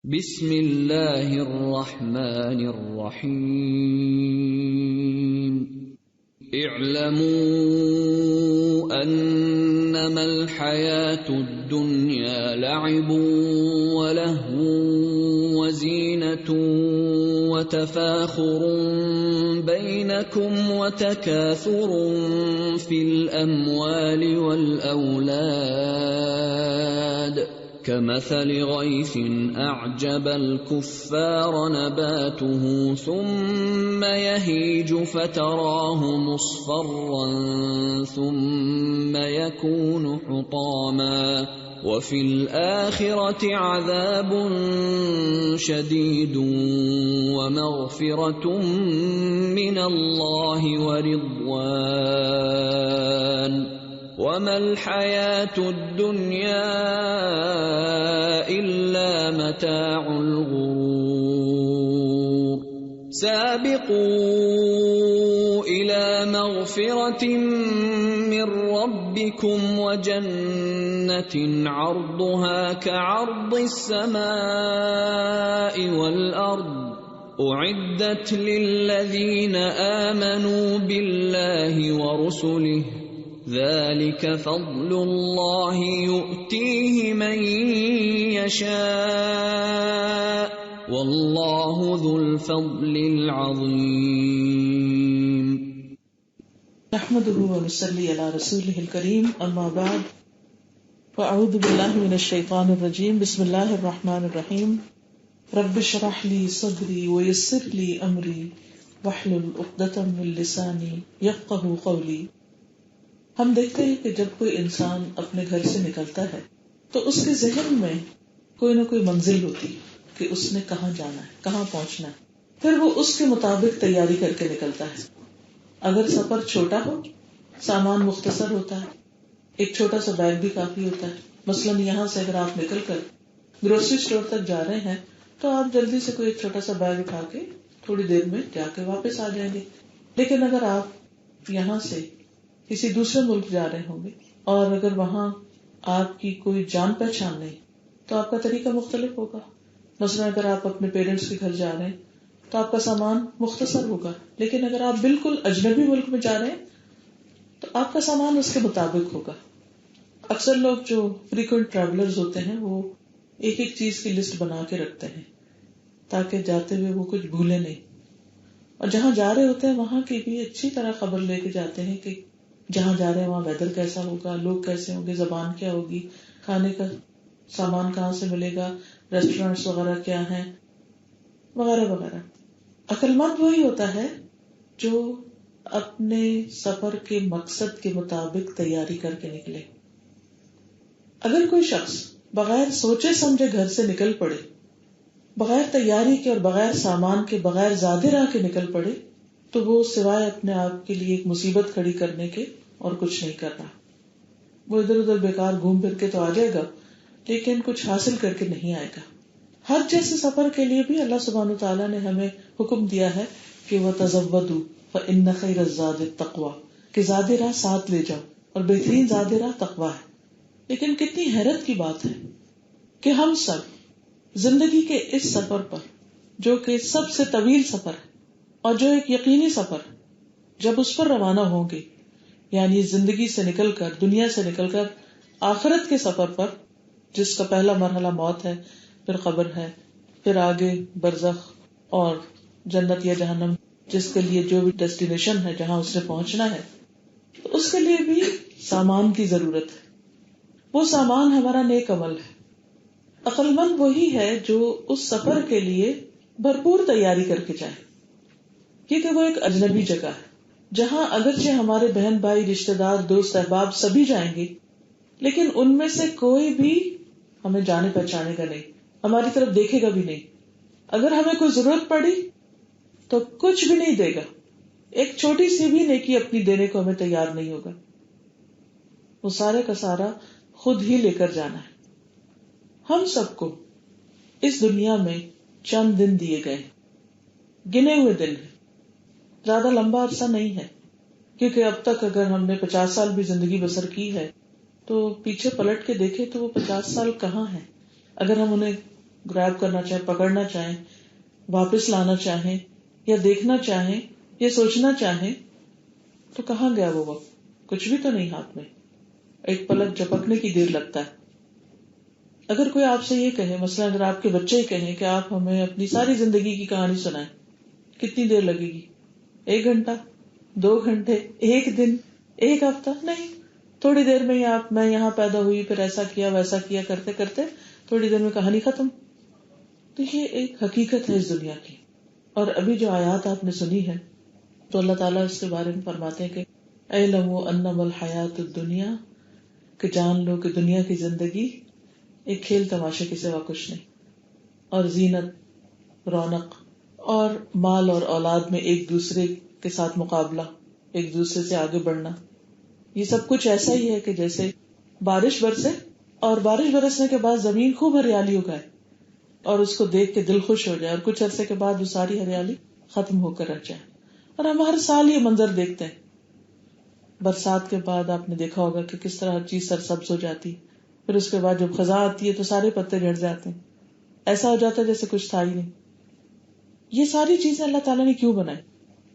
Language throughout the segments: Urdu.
بسم اللہ الرحمن الرحیم اعلموا انما الحیاة الدنیا لعب ولہو وزینۃ وتفاخر بینکم وتکاثر فی الاموال والاولاد كمثل غيث أعجب الكفار نباته ثم يهيج فتراه مصفرا ثم يكون حطاما وفي الآخرة عذاب شديد ومغفرة من الله ورضوان وما الحياة الدنيا إلا متاع الغرور سابقوا إلى مغفرة من ربكم وجنة عرضها كعرض السماء والأرض أعدت للذين آمنوا بالله ورسله ذلك فضل الله يؤتيه من يشاء والله ذو الفضل العظيم نحمده ونصلي على رسوله الكريم اما بعد فاعوذ بالله من الشيطان الرجيم بسم الله الرحمن الرحيم رب اشرح لي صدري ويسر لي امري واحلل عقدة من لساني يفقهوا قولي. ہم دیکھتے ہیں کہ جب کوئی انسان اپنے گھر سے نکلتا ہے تو اس کے ذہن میں کوئی نہ کوئی منزل ہوتی کہ اس نے کہاں جانا ہے، کہاں پہنچنا ہے، پھر وہ اس کے مطابق تیاری کر کے نکلتا ہے. اگر سفر چھوٹا ہو، سامان مختصر ہوتا ہے، ایک چھوٹا سا بیگ بھی کافی ہوتا ہے. مثلاً یہاں سے اگر آپ نکل کر گروسری اسٹور تک جا رہے ہیں تو آپ جلدی سے کوئی ایک چھوٹا سا بیگ اٹھا کے تھوڑی دیر میں جا کے واپس آ جائیں گے. لیکن اگر آپ یہاں سے کسی دوسرے ملک جا رہے ہوں گے اور اگر وہاں آپ کی کوئی جان پہچان نہیں تو آپ کا طریقہ مختلف ہوگا. مثلا اگر آپ اپنے پیرنٹس کے گھر جا رہے ہیں تو آپ کا سامان مختصر ہوگا، لیکن اگر آپ بالکل اجنبی ملک میں جا رہے ہیں تو آپ کا سامان اس کے مطابق ہوگا. اکثر لوگ جو فریکوینٹ ٹریولرز ہوتے ہیں وہ ایک ایک چیز کی لسٹ بنا کے رکھتے ہیں تاکہ جاتے ہوئے وہ کچھ بھولے نہیں، اور جہاں جا رہے ہوتے ہیں وہاں کی بھی اچھی طرح خبر لے کے جاتے ہیں کہ جہاں جا رہے ہیں وہاں ویدر کیسا ہوگا، لوگ کیسے ہوں گے، زبان کیا ہوگی، کھانے کا سامان کہاں سے ملے گا، ریسٹورینٹس وغیرہ کیا ہیں، وغیرہ وغیرہ. عقل مند وہی ہوتا ہے جو اپنے سفر کے مقصد کے مطابق تیاری کر کے نکلے. اگر کوئی شخص بغیر سوچے سمجھے گھر سے نکل پڑے، بغیر تیاری کے اور بغیر سامان کے، بغیر زیادہ راہ کے نکل پڑے، تو وہ سوائے اپنے آپ کے لیے ایک مصیبت کھڑی کرنے کے اور کچھ نہیں کر رہا. وہ ادھر ادھر بیکار گھوم پھر کے تو آ جائے گا لیکن کچھ حاصل کر کے نہیں آئے گا. حج جیسے سفر کے لیے بھی اللہ سبحانہ تعالیٰ نے ہمیں حکم دیا ہے کہ وَتَزَوَّدُوا فَإِنَّ خَيْرَ الزَّادِ التَّقْوَىٰ، کہ زیادہ راہ ساتھ لے جاؤ اور بہترین زیادہ راہ تقویٰ ہے. لیکن کتنی حیرت کی بات ہے کہ ہم سب زندگی کے اس سفر پر، جو کہ سب سے طویل سفر ہے اور جو ایک یقینی سفر، جب اس پر روانہ ہوں گے، یعنی زندگی سے نکل کر، دنیا سے نکل کر آخرت کے سفر پر، جس کا پہلا مرحلہ موت ہے، پھر قبر ہے، پھر آگے برزخ اور جنت یا جہنم، جس کے لیے جو بھی ڈیسٹینیشن ہے جہاں اس نے پہنچنا ہے، تو اس کے لیے بھی سامان کی ضرورت ہے. وہ سامان ہمارا نیک عمل ہے. عقل مند وہی ہے جو اس سفر کے لیے بھرپور تیاری کر کے جائے، کیونکہ وہ ایک اجنبی جگہ ہے جہاں اگرچہ ہمارے بہن بھائی، رشتہ دار، دوست احباب سبھی جائیں گے، لیکن ان میں سے کوئی بھی ہمیں جانے پہچانے گا نہیں، ہماری طرف دیکھے گا بھی نہیں. اگر ہمیں کوئی ضرورت پڑی تو کچھ بھی نہیں دے گا، ایک چھوٹی سی بھی نیکی اپنی دینے کو ہمیں تیار نہیں ہوگا. وہ سارے کا سارا خود ہی لے کر جانا ہے. ہم سب کو اس دنیا میں چند دن دیے گئے، گنے ہوئے دن ہیں، زیادہ لمبا عرصہ نہیں ہے، کیونکہ اب تک اگر ہم نے 50 سال بھی زندگی بسر کی ہے تو پیچھے پلٹ کے دیکھے تو وہ 50 سال کہاں ہیں. اگر ہم انہیں گریب کرنا چاہیں، پکڑنا چاہیں، واپس لانا چاہیں یا دیکھنا چاہیں یا سوچنا چاہیں تو کہاں گیا وہ وقت؟ کچھ بھی تو نہیں ہاتھ میں، ایک پلک جھپکنے کی دیر لگتا ہے. اگر کوئی آپ سے یہ کہے، مثلا اگر آپ کے بچے کہیں کہ آپ ہمیں اپنی ساری زندگی کی کہانی سنائیں، کتنی دیر لگے گی؟ 1 گھنٹہ، 2 گھنٹے، 1 دن، 1 ہفتہ؟ نہیں، تھوڑی دیر میں ہی میں یہاں پیدا ہوئی، پھر ایسا کیا ویسا کیا کرتے کرتے تھوڑی دیر میں کہانی ختم. تو یہ ایک حقیقت ہے اس دنیا کی. اور ابھی جو آیات آپ نے سنی ہے تو اللہ تعالیٰ اس کے بارے میں فرماتے ہیں کہ اعلموا انما الحیات الدنیا، کہ جان لو کہ دنیا کی زندگی ایک کھیل تماشے کے سوا کچھ نہیں، اور زینت، رونق، اور مال اور اولاد میں ایک دوسرے کے ساتھ مقابلہ، ایک دوسرے سے آگے بڑھنا، یہ سب کچھ ایسا ہی ہے کہ جیسے بارش برسے اور بارش برسنے کے بعد زمین خوب ہریالی اگائے اور اس کو دیکھ کے دل خوش ہو جائے، اور کچھ عرصے کے بعد وہ ساری ہریالی ختم ہو کر رہ جائے. اور ہم ہر سال یہ منظر دیکھتے ہیں. برسات کے بعد آپ نے دیکھا ہوگا کہ کس طرح ہر چیز سرسبز ہو جاتی، پھر اس کے بعد جب خزاں آتی ہے تو سارے پتے جھڑ جاتے ہیں، ایسا ہو جاتا ہے جیسے کچھ تھا ہی نہیں. یہ ساری چیزیں اللہ تعالیٰ نے کیوں بنائی؟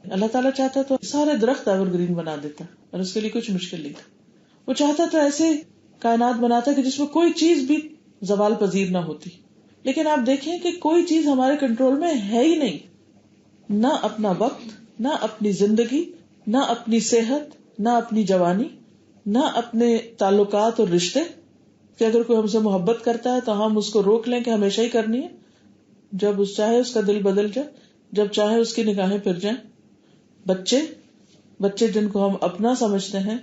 اللہ تعالیٰ چاہتا تو سارے درخت ایور گرین بنا دیتا، اور اس کے لیے کچھ مشکل نہیں تھا. وہ چاہتا تو ایسے کائنات بناتا کہ جس میں کوئی چیز بھی زوال پذیر نہ ہوتی. لیکن آپ دیکھیں کہ کوئی چیز ہمارے کنٹرول میں ہے ہی نہیں، نہ اپنا وقت، نہ اپنی زندگی، نہ اپنی صحت، نہ اپنی جوانی، نہ اپنے تعلقات اور رشتے، کہ اگر کوئی ہم سے محبت کرتا ہے تو ہم اس کو روک لیں کہ ہمیشہ ہی کرنی ہے، جب اس چاہے اس کا دل بدل جائے، جب چاہے اس کی نگاہیں پھر جائیں. بچے جن کو ہم اپنا سمجھتے ہیں،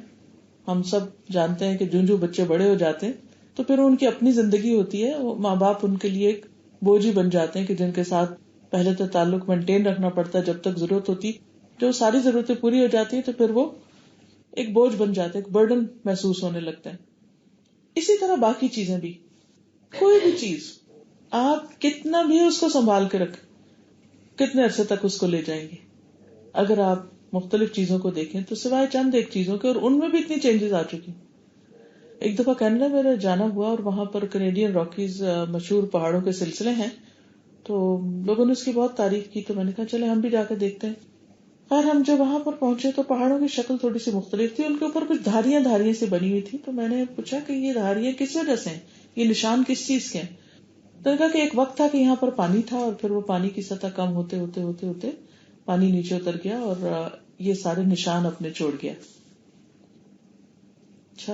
ہم سب جانتے ہیں کہ جو بچے بڑے ہو جاتے ہیں تو پھر ان کی اپنی زندگی ہوتی ہے، وہ ماں باپ ان کے لیے ایک بوجھ ہی بن جاتے ہیں کہ جن کے ساتھ پہلے تو تعلق مینٹین رکھنا پڑتا ہے جب تک ضرورت ہوتی، جو ساری ضرورتیں پوری ہو جاتی ہیں تو پھر وہ ایک بوجھ بن جاتے ہیں، ایک برڈن محسوس ہونے لگتا ہے. اسی طرح باقی چیزیں بھی، کوئی بھی چیز آپ کتنا بھی اس کو سنبھال کے رکھیں، کتنے عرصے تک اس کو لے جائیں گے. اگر آپ مختلف چیزوں کو دیکھیں تو سوائے چند ایک چیزوں کے، اور ان میں بھی اتنی چینجز آ چکی. ایک دفعہ کینیڈا میرا جانا ہوا اور وہاں پر کینیڈین راکیز مشہور پہاڑوں کے سلسلے ہیں، تو لوگوں نے اس کی بہت تعریف کی، تو میں نے کہا چلے ہم بھی جا کے دیکھتے ہیں. خیر ہم جب وہاں پر پہنچے تو پہاڑوں کی شکل تھوڑی سی مختلف تھی، ان کے اوپر کچھ دھاریاں سے بنی ہوئی تھی. تو میں نے پوچھا کہ یہ دھاریاں کس وجہ سے ہیں، یہ نشان کس چیز کے ہیں؟ تو نے کہا کہ ایک وقت تھا کہ یہاں پر پانی تھا، اور پھر وہ پانی کی سطح کم ہوتے ہوتے ہوتے ہوتے پانی نیچے اتر گیا اور یہ سارے نشان اپنے چھوڑ گیا. اچھا،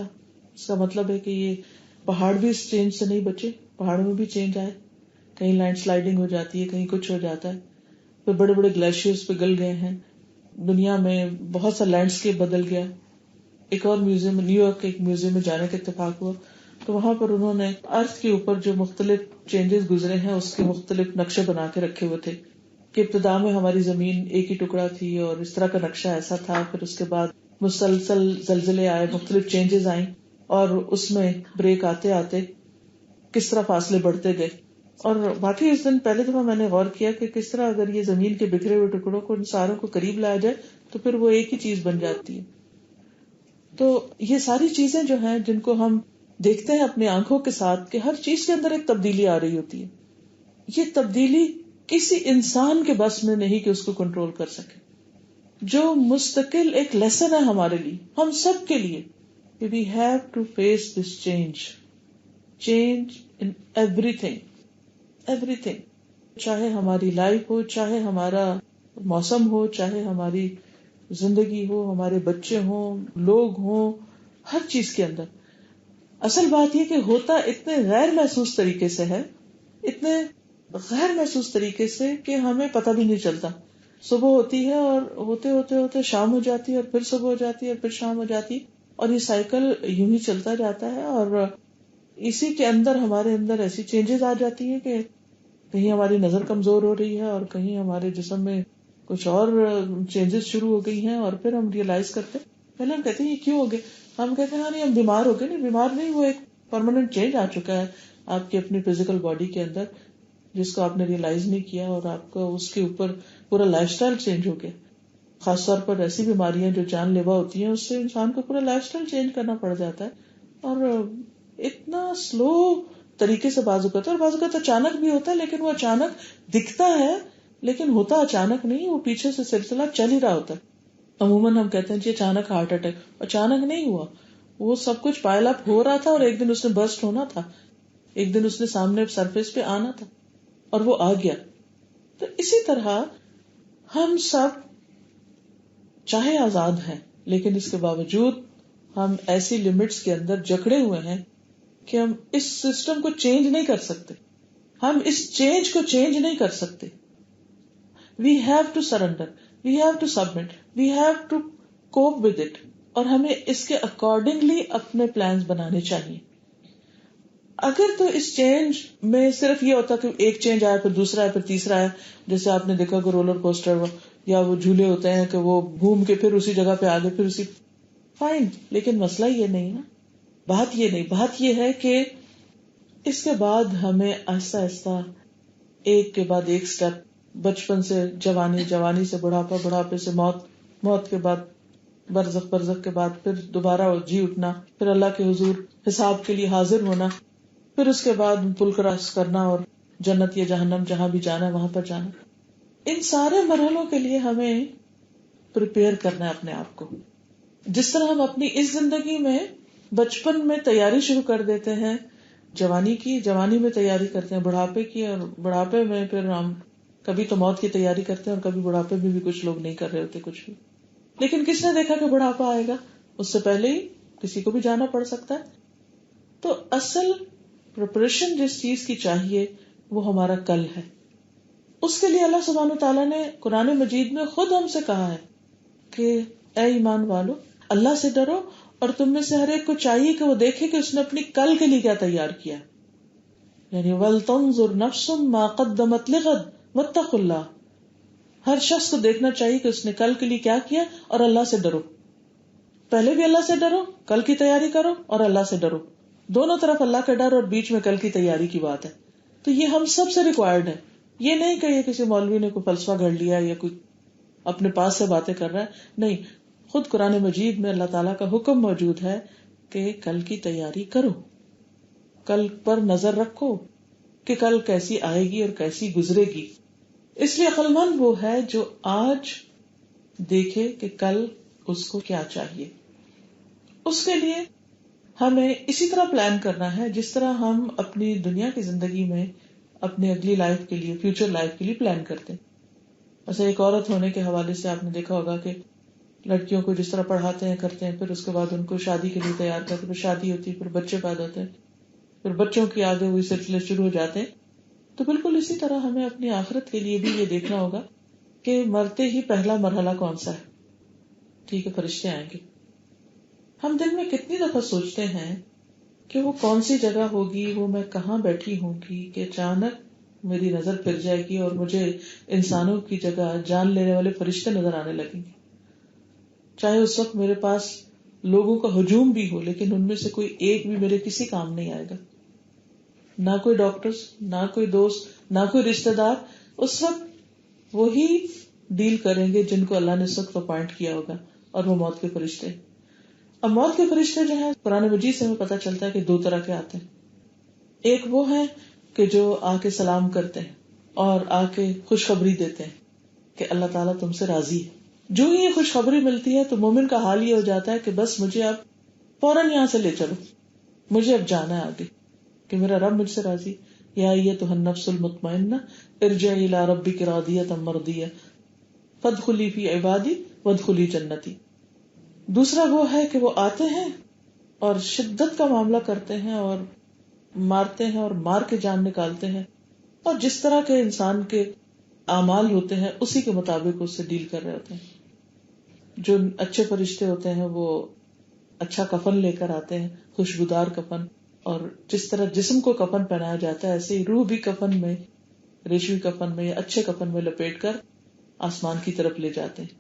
اس کا مطلب ہے کہ یہ پہاڑ بھی اس چینج سے نہیں بچے، پہاڑوں میں بھی چینج آئے، کہیں لینڈ سلائڈنگ ہو جاتی ہے، کہیں کچھ ہو جاتا ہے، پھر بڑے بڑے گلیشیئرز پگھل گئے ہیں، دنیا میں بہت سا لینڈسکیپ بدل گیا. ایک اور میوزیم، نیو یارک کے ایک میوزیم میں جانے کا اتفاق ہوا تو وہاں پر انہوں نے ارتھ کے اوپر جو مختلف چینجز گزرے ہیں اس کے مختلف نقشے بنا کے رکھے ہوئے تھے کہ ابتدا میں ہماری زمین ایک ہی ٹکڑا تھی اور اس طرح کا نقشہ ایسا تھا، پھر اس کے بعد مسلسل زلزلے آئے، مختلف چینجز آئیں، اور اس میں بریک آتے آتے کس طرح فاصلے بڑھتے گئے. اور باقی اس دن پہلے دفعہ میں نے غور کیا کہ کس طرح اگر یہ زمین کے بکھرے ہوئے ٹکڑوں کو ان ساروں کو قریب لایا جائے تو پھر وہ ایک ہی چیز بن جاتی ہے. تو یہ ساری چیزیں جو ہیں جن کو ہم دیکھتے ہیں اپنی آنکھوں کے ساتھ کہ ہر چیز کے اندر ایک تبدیلی آ رہی ہوتی ہے، یہ تبدیلی کسی انسان کے بس میں نہیں کہ اس کو کنٹرول کر سکے. جو مستقل ایک لیسن ہے ہمارے لیے، ہم سب کے لیے، کہ we have to face this change in ایوری تھنگ، چاہے ہماری لائف ہو، چاہے ہمارا موسم ہو، چاہے ہماری زندگی ہو، ہمارے بچے ہوں، لوگ ہوں، ہر چیز کے اندر. اصل بات یہ کہ ہوتا اتنے غیر محسوس طریقے سے ہے، اتنے غیر محسوس طریقے سے کہ ہمیں پتہ بھی نہیں چلتا. صبح ہوتی ہے اور ہوتے ہوتے ہوتے شام ہو جاتی ہے، اور پھر صبح ہو جاتی ہے اور پھر شام ہو جاتی ہے، اور یہ سائیکل یوں ہی چلتا جاتا ہے. اور اسی کے اندر ہمارے اندر ایسی چینجز آ جاتی ہیں کہ کہیں ہماری نظر کمزور ہو رہی ہے اور کہیں ہمارے جسم میں کچھ اور چینجز شروع ہو گئی ہیں، اور پھر ہم ریئلائز کرتے ہیں. پہلے ہم کہتے ہیں یہ کیوں ہو گئے، ہم کہتے ہیں ہاں نہیں ہم بیمار ہو گئے. نہیں، بیمار نہیں، وہ ایک پرماننٹ چینج آ چکا ہے آپ کی اپنی فزیکل باڈی کے اندر جس کو آپ نے ریئلائز نہیں کیا، اور آپ کو اس کے اوپر پورا لائف سٹائل چینج ہو گیا. خاص طور پر ایسی بیماریاں جو جان لیوا ہوتی ہیں اس سے انسان کو پورا لائف سٹائل چینج کرنا پڑ جاتا ہے. اور اتنا سلو طریقے سے بعض اوقات، اور بعض اوقات اچانک بھی ہوتا ہے، لیکن وہ اچانک دکھتا ہے لیکن ہوتا اچانک نہیں، وہ پیچھے سے سلسلہ چل ہی رہا ہوتا ہے. عموماً ہم کہتے ہیں جی اچانک ہارٹ اٹیک، اچانک نہیں ہوا، وہ سب کچھ پائل اپ ہو رہا تھا اور ایک دن اس نے برسٹ ہونا تھا، ایک دن اس نے سامنے سرفیس پہ آنا تھا اور وہ آ گیا. تو اسی طرح ہم سب چاہے آزاد ہیں، لیکن اس کے باوجود ہم ایسی لمٹس کے اندر جکڑے ہوئے ہیں کہ ہم اس سسٹم کو چینج نہیں کر سکتے، ہم اس چینج کو چینج نہیں کر سکتے. We have to surrender, we have to submit, we have to cope with it, اور ہمیں اس کے اکارڈنگلی اپنے پلانز بنانے چاہیے. اگر تو اس چینج میں صرف یہ ہوتا کہ ایک چینج آیا پھر دوسرا آیا پھر تیسرا آیا، جیسے آپ نے دیکھا کہ رولر کوسٹر یا وہ جھولے ہوتے ہیں کہ وہ گھوم کے پھر اسی جگہ پہ آگے پھر اسی، فائن، لیکن مسئلہ یہ نہیں نا، بات یہ نہیں، بات یہ ہے کہ اس کے بعد ہمیں آہستہ آہستہ ایک کے بعد ایک سٹیپ، بچپن سے جوانی، جوانی سے بڑھاپا، بڑھاپے سے موت، موت کے بعد برزخ، برزخ کے بعد پھر دوبارہ جی اٹھنا، پھر اللہ کے حضور حساب کے لیے حاضر ہونا، پھر اس کے بعد پل کراس کرنا اور جنت یا جہنم جہاں بھی جانا ہے وہاں پر جانا. ان سارے مرحلوں کے لیے ہمیں پریپیئر کرنا ہے اپنے آپ کو. جس طرح ہم اپنی اس زندگی میں بچپن میں تیاری شروع کر دیتے ہیں جوانی کی، جوانی میں تیاری کرتے ہیں بڑھاپے کی، اور بڑھاپے میں پھر ہم کبھی تو موت کی تیاری کرتے ہیں اور کبھی بڑھاپے میں بھی کچھ لوگ نہیں کر رہے ہوتے کچھ بھی. لیکن کس نے دیکھا کہ بڑھاپا آئے گا؟ اس سے پہلے ہی کسی کو بھی جانا پڑ سکتا ہے. تو اصل پریپریشن جس چیز کی چاہیے وہ ہمارا کل ہے. اس کے لیے اللہ سبحانہ تعالیٰ نے قرآن مجید میں خود ہم سے کہا ہے کہ اے ایمان والو، اللہ سے ڈرو، اور تم میں سے ہر ایک کو چاہیے کہ وہ دیکھے کہ اس نے اپنی کل کے لیے کیا تیار کیا. یعنی وَلْتَنْظُرْ نَفْسٌ مَا قَدَّمَتْ لِغَدٍ وَاتَّقُوا اللَّهَ، ہر شخص کو دیکھنا چاہیے کہ اس نے کل کے لیے کیا کیا، اور اللہ سے ڈرو. پہلے بھی اللہ سے ڈرو، کل کی تیاری کرو، اور اللہ سے ڈرو. دونوں طرف اللہ کا ڈر اور بیچ میں کل کی تیاری کی بات ہے. تو یہ ہم سب سے ریکوائرڈ ہے. یہ نہیں کہ یہ کسی مولوی نے کوئی فلسفہ گھڑ لیا یا کوئی اپنے پاس سے باتیں کر رہا ہے، نہیں. خود قرآن مجید میں اللہ تعالیٰ کا حکم موجود ہے کہ کل کی تیاری کرو، کل پر نظر رکھو کہ کل کیسی آئے گی اور کیسی گزرے گی. اس لیے عقل مند وہ ہے جو آج دیکھے کہ کل اس کو کیا چاہیے. اس کے لیے ہمیں اسی طرح پلان کرنا ہے جس طرح ہم اپنی دنیا کی زندگی میں اپنی اگلی لائف کے لیے، فیوچر لائف کے لیے پلان کرتے ہیں. ایسے ایک عورت ہونے کے حوالے سے آپ نے دیکھا ہوگا کہ لڑکیوں کو جس طرح پڑھاتے ہیں، کرتے ہیں، پھر اس کے بعد ان کو شادی کے لیے تیار کرتے، پھر شادی ہوتی ہے، پھر بچے پیدا ہوتے ہیں، پھر بچوں کی آگے ہوئی سلسلے شروع ہو جاتے ہیں. تو بالکل اسی طرح ہمیں اپنی آخرت کے لیے بھی یہ دیکھنا ہوگا کہ مرتے ہی پہلا مرحلہ کون سا ہے. ٹھیک ہے، فرشتے آئیں گے. ہم دن میں کتنی دفعہ سوچتے ہیں کہ وہ کون سی جگہ ہوگی، وہ میں کہاں بیٹھی ہوں گی کہ اچانک میری نظر پھر جائے گی اور مجھے انسانوں کی جگہ جان لینے والے فرشتے نظر آنے لگیں گے. چاہے اس وقت میرے پاس لوگوں کا ہجوم بھی ہو، لیکن ان میں سے کوئی ایک بھی میرے کسی کام نہیں آئے گا. نہ کوئی ڈاکٹر، نہ کوئی دوست، نہ کوئی رشتہ دار. اس وقت وہی ڈیل کریں گے جن کو اللہ نے اس وقت اپوائنٹ کیا ہوگا، اور وہ موت کے فرشتے. اب موت کے فرشتے جو ہیں قرآن مجید سے ہمیں پتہ چلتا ہے کہ دو طرح کے آتے ہیں. ایک وہ ہیں کہ جو آ کے سلام کرتے ہیں اور آ کے خوشخبری دیتے ہیں کہ اللہ تعالیٰ تم سے راضی ہے. جو ہی یہ خوشخبری ملتی ہے تو مومن کا حال یہ ہو جاتا ہے کہ بس مجھے اب فوراً یہاں سے لے چلو، مجھے اب جانا ہے آگے کہ میرا رب مجھ سے راضی. یا ایتھا النفس المطمئنہ ارجعی الی ربک راضیۃ مرضیہ فادخلی فی عبادی وادخلی جنتی. دوسرا وہ ہے کہ وہ آتے ہیں اور شدت کا معاملہ کرتے ہیں اور مارتے ہیں اور مار کے جان نکالتے ہیں، اور جس طرح کے انسان کے اعمال ہوتے ہیں اسی کے مطابق اس سے ڈیل کر رہے ہوتے ہیں. جو اچھے فرشتے ہوتے ہیں وہ اچھا کفن لے کر آتے ہیں، خوشبودار کفن، اور جس طرح جسم کو کفن پہنایا جاتا ہے ایسے ہی روح بھی کفن میں، ریشمی کفن میں یا اچھے کفن میں لپیٹ کر آسمان کی طرف لے جاتے ہیں.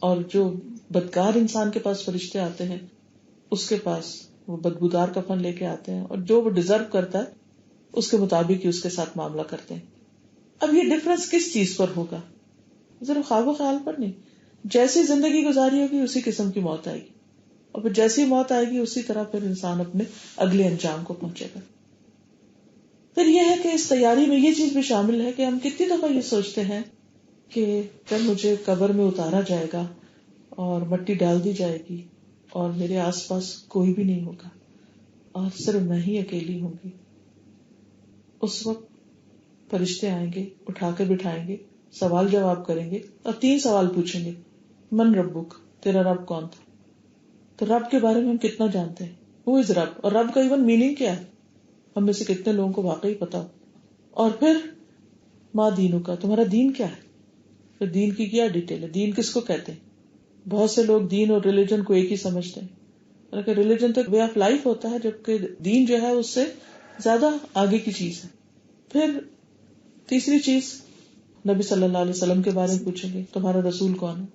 اور جو بدکار انسان کے پاس فرشتے آتے ہیں اس کے پاس وہ بدبودار کفن لے کے آتے ہیں، اور جو وہ ڈیزرو کرتا ہے اس کے مطابق ہی اس کے ساتھ معاملہ کرتے ہیں. اب یہ ڈفرنس کس چیز پر ہوگا؟ ذرا خواب و خیال پر نہیں. جیسی زندگی گزاری ہوگی اسی قسم کی موت آئے گی، اور پھر جیسی موت آئے گی اسی طرح پھر انسان اپنے اگلے انجام کو پہنچے گا. پھر یہ ہے کہ اس تیاری میں یہ چیز بھی شامل ہے کہ ہم کتنی دفعہ یہ سوچتے ہیں کہ جب مجھے قبر میں اتارا جائے گا اور مٹی ڈال دی جائے گی اور میرے آس پاس کوئی بھی نہیں ہوگا اور صرف میں ہی اکیلی ہوں گی، اس وقت فرشتے آئیں گے، اٹھا کے بٹھائیں گے، سوال جواب کریں گے اور 3 سوال پوچھیں گے. من ربک، تیرا رب کون تھا؟ تو رب کے بارے میں ہم کتنا جانتے ہیں؟ ہو از رب، اور رب کا ایون میننگ کیا ہے ہم میں سے کتنے لوگوں کو واقعی پتا ہو. اور پھر ما دینوں کا، تمہارا دین کیا ہے؟ پھر دین کی کیا ڈیٹیل ہے، دین کس کو کہتے ہیں؟ بہت سے لوگ دین اور ریلیجن کو ایک ہی سمجھتے ہیں، لیکن ریلیجن تو ایک وے آف لائف ہوتا ہے، جبکہ دین جو ہے اس سے زیادہ آگے کی چیز ہے. پھر تیسری چیز نبی صلی اللہ علیہ وسلم کے بارے میں پوچھیں گے، تمہارا رسول کون ہے؟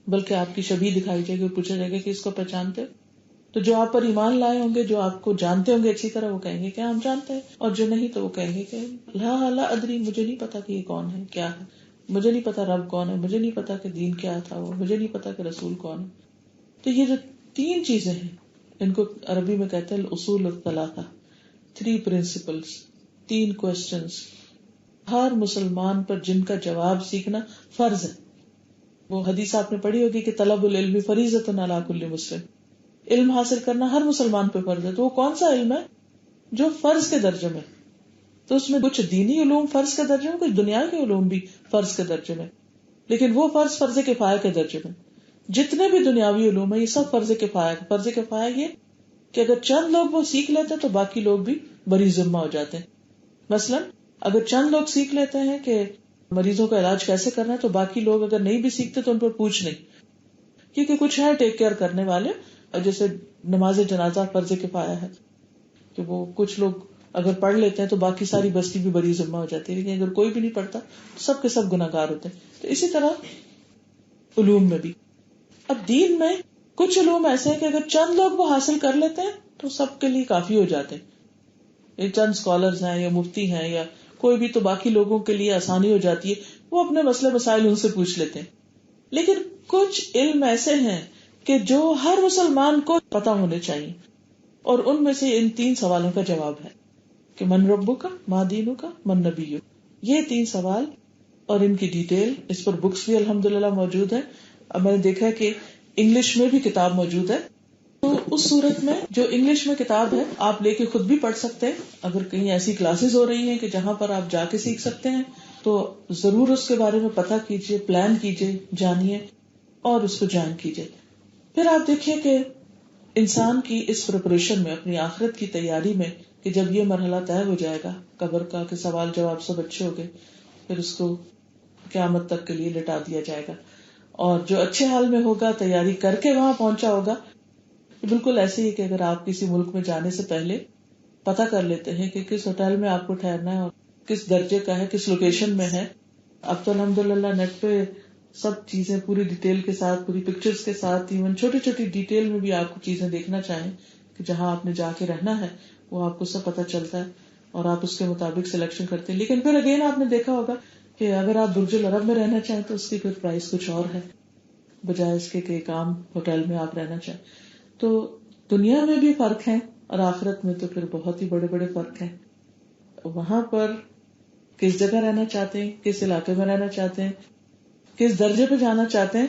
بلکہ آپ کی شبیہ دکھائی جائے گی اور پوچھا جائے گا کہ اس کو پہچانتے ہو؟ تو جو آپ پر ایمان لائے ہوں گے، جو آپ کو جانتے ہوں گے اچھی طرح، وہ کہیں گے کہ ہم جانتے ہیں، اور جو نہیں تو وہ کہیں گے کہ لا ادری، مجھے نہیں پتا کہ یہ کون ہے، کیا ہے، مجھے نہیں پتا رب کون ہے، مجھے نہیں پتا کہ دین کیا تھا، وہ مجھے نہیں پتا کہ رسول کون ہے. تو یہ جو 3 چیزیں ہیں، ان کو عربی میں کہتے ہیں الاصول الثلاثہ، 3 پرنسپلز، 3 کوسچنز، ہر مسلمان پر جن کا جواب سیکھنا فرض ہے. وہ حدیث آپ نے پڑھی ہوگی کہ طلب العلم فریضۃ علی کل مسلم، علم حاصل کرنا ہر مسلمان پہ فرض ہے. تو وہ کون سا علم ہے جو فرض کے درجے میں؟ تو اس میں کچھ دینی علوم فرض کے درجے میں، کچھ دنیا کے علوم بھی فرض کے درجے میں، لیکن وہ فرض کفایہ کے درجے میں. جتنے بھی دنیاوی علوم ہیں یہ سب فرض کفایہ. فرض کفایہ یہ کہ اگر چند لوگ وہ سیکھ لیتے ہیں تو باقی لوگ بھی بری ذمہ ہو جاتے ہیں. مثلا اگر چند لوگ سیکھ لیتے ہیں کہ مریضوں کا علاج کیسے کرنا ہے، تو باقی لوگ اگر نہیں بھی سیکھتے تو ان پر پوچھ نہیں، کیونکہ کچھ ہے ٹیک کیئر کرنے والے. جیسے نماز جنازہ فرض کفایہ ہے کہ وہ کچھ لوگ اگر پڑھ لیتے ہیں تو باقی ساری بستی بھی بری ذمہ ہو جاتی ہے، لیکن اگر کوئی بھی نہیں پڑھتا تو سب کے سب گناہگار ہوتے ہیں. تو اسی طرح علوم میں بھی. اب دین میں کچھ علوم ایسے ہیں کہ اگر چند لوگ وہ حاصل کر لیتے ہیں تو سب کے لیے کافی ہو جاتے ہیں. یہ چند اسکالرز ہیں یا مفتی ہیں یا کوئی بھی، تو باقی لوگوں کے لیے آسانی ہو جاتی ہے، وہ اپنے مسئلے مسائل ان سے پوچھ لیتے ہیں. لیکن کچھ علم ایسے ہیں کہ جو ہر مسلمان کو پتا ہونے چاہیے، اور ان میں سے ان 3 سوالوں کا جواب ہے کہ من ربک کا، ما دینک کا، من نبیک. یہ 3 سوال اور ان کی ڈیٹیل، اس پر بکس بھی الحمدللہ موجود ہیں. اب میں نے دیکھا کہ انگلش میں بھی کتاب موجود ہے، تو اس صورت میں جو انگلش میں کتاب ہے آپ لے کے خود بھی پڑھ سکتے ہیں. اگر کہیں ایسی کلاسز ہو رہی ہیں کہ جہاں پر آپ جا کے سیکھ سکتے ہیں تو ضرور اس کے بارے میں پتہ کیجئے، پلان کیجئے، جانیے اور اس کو جوائن کیجئے. پھر آپ دیکھیے کہ انسان کی اس پریپریشن میں، اپنی آخرت کی تیاری میں، کہ جب یہ مرحلہ طے ہو جائے گا قبر کا کہ سوال جواب سب اچھے ہو گئے، پھر اس کو قیامت تک کے لیے لٹا دیا جائے گا. اور جو اچھے حال میں ہوگا، تیاری کر کے وہاں پہنچا ہوگا. بالکل ایسے ہی کہ اگر آپ کسی ملک میں جانے سے پہلے پتہ کر لیتے ہیں کہ کس ہوٹل میں آپ کو ٹھہرنا ہے اور کس درجے کا ہے، کس لوکیشن میں ہے. اب تو الحمدللہ نیٹ پہ سب چیزیں پوری ڈیٹیل کے ساتھ، پوری پکچرز کے ساتھ، ایون چھوٹی چھوٹی ڈیٹیل میں بھی آپ کو چیزیں دیکھنا چاہیں کہ جہاں آپ نے جا کے رہنا ہے وہ آپ کو سب پتہ چلتا ہے اور آپ اس کے مطابق سلیکشن کرتے ہیں. لیکن پھر اگین آپ نے دیکھا ہوگا کہ اگر آپ برج العرب میں رہنا چاہیں تو اس کی پھر پرائس کچھ اور ہے بجائے اس کے کہ ایک عام ہوٹل میں آپ رہنا چاہیں. تو دنیا میں بھی فرق ہے اور آخرت میں تو پھر بہت ہی بڑے بڑے فرق ہیں. وہاں پر کس جگہ رہنا چاہتے ہیں، کس علاقے میں رہنا چاہتے ہیں، کس درجے پہ جانا چاہتے ہیں،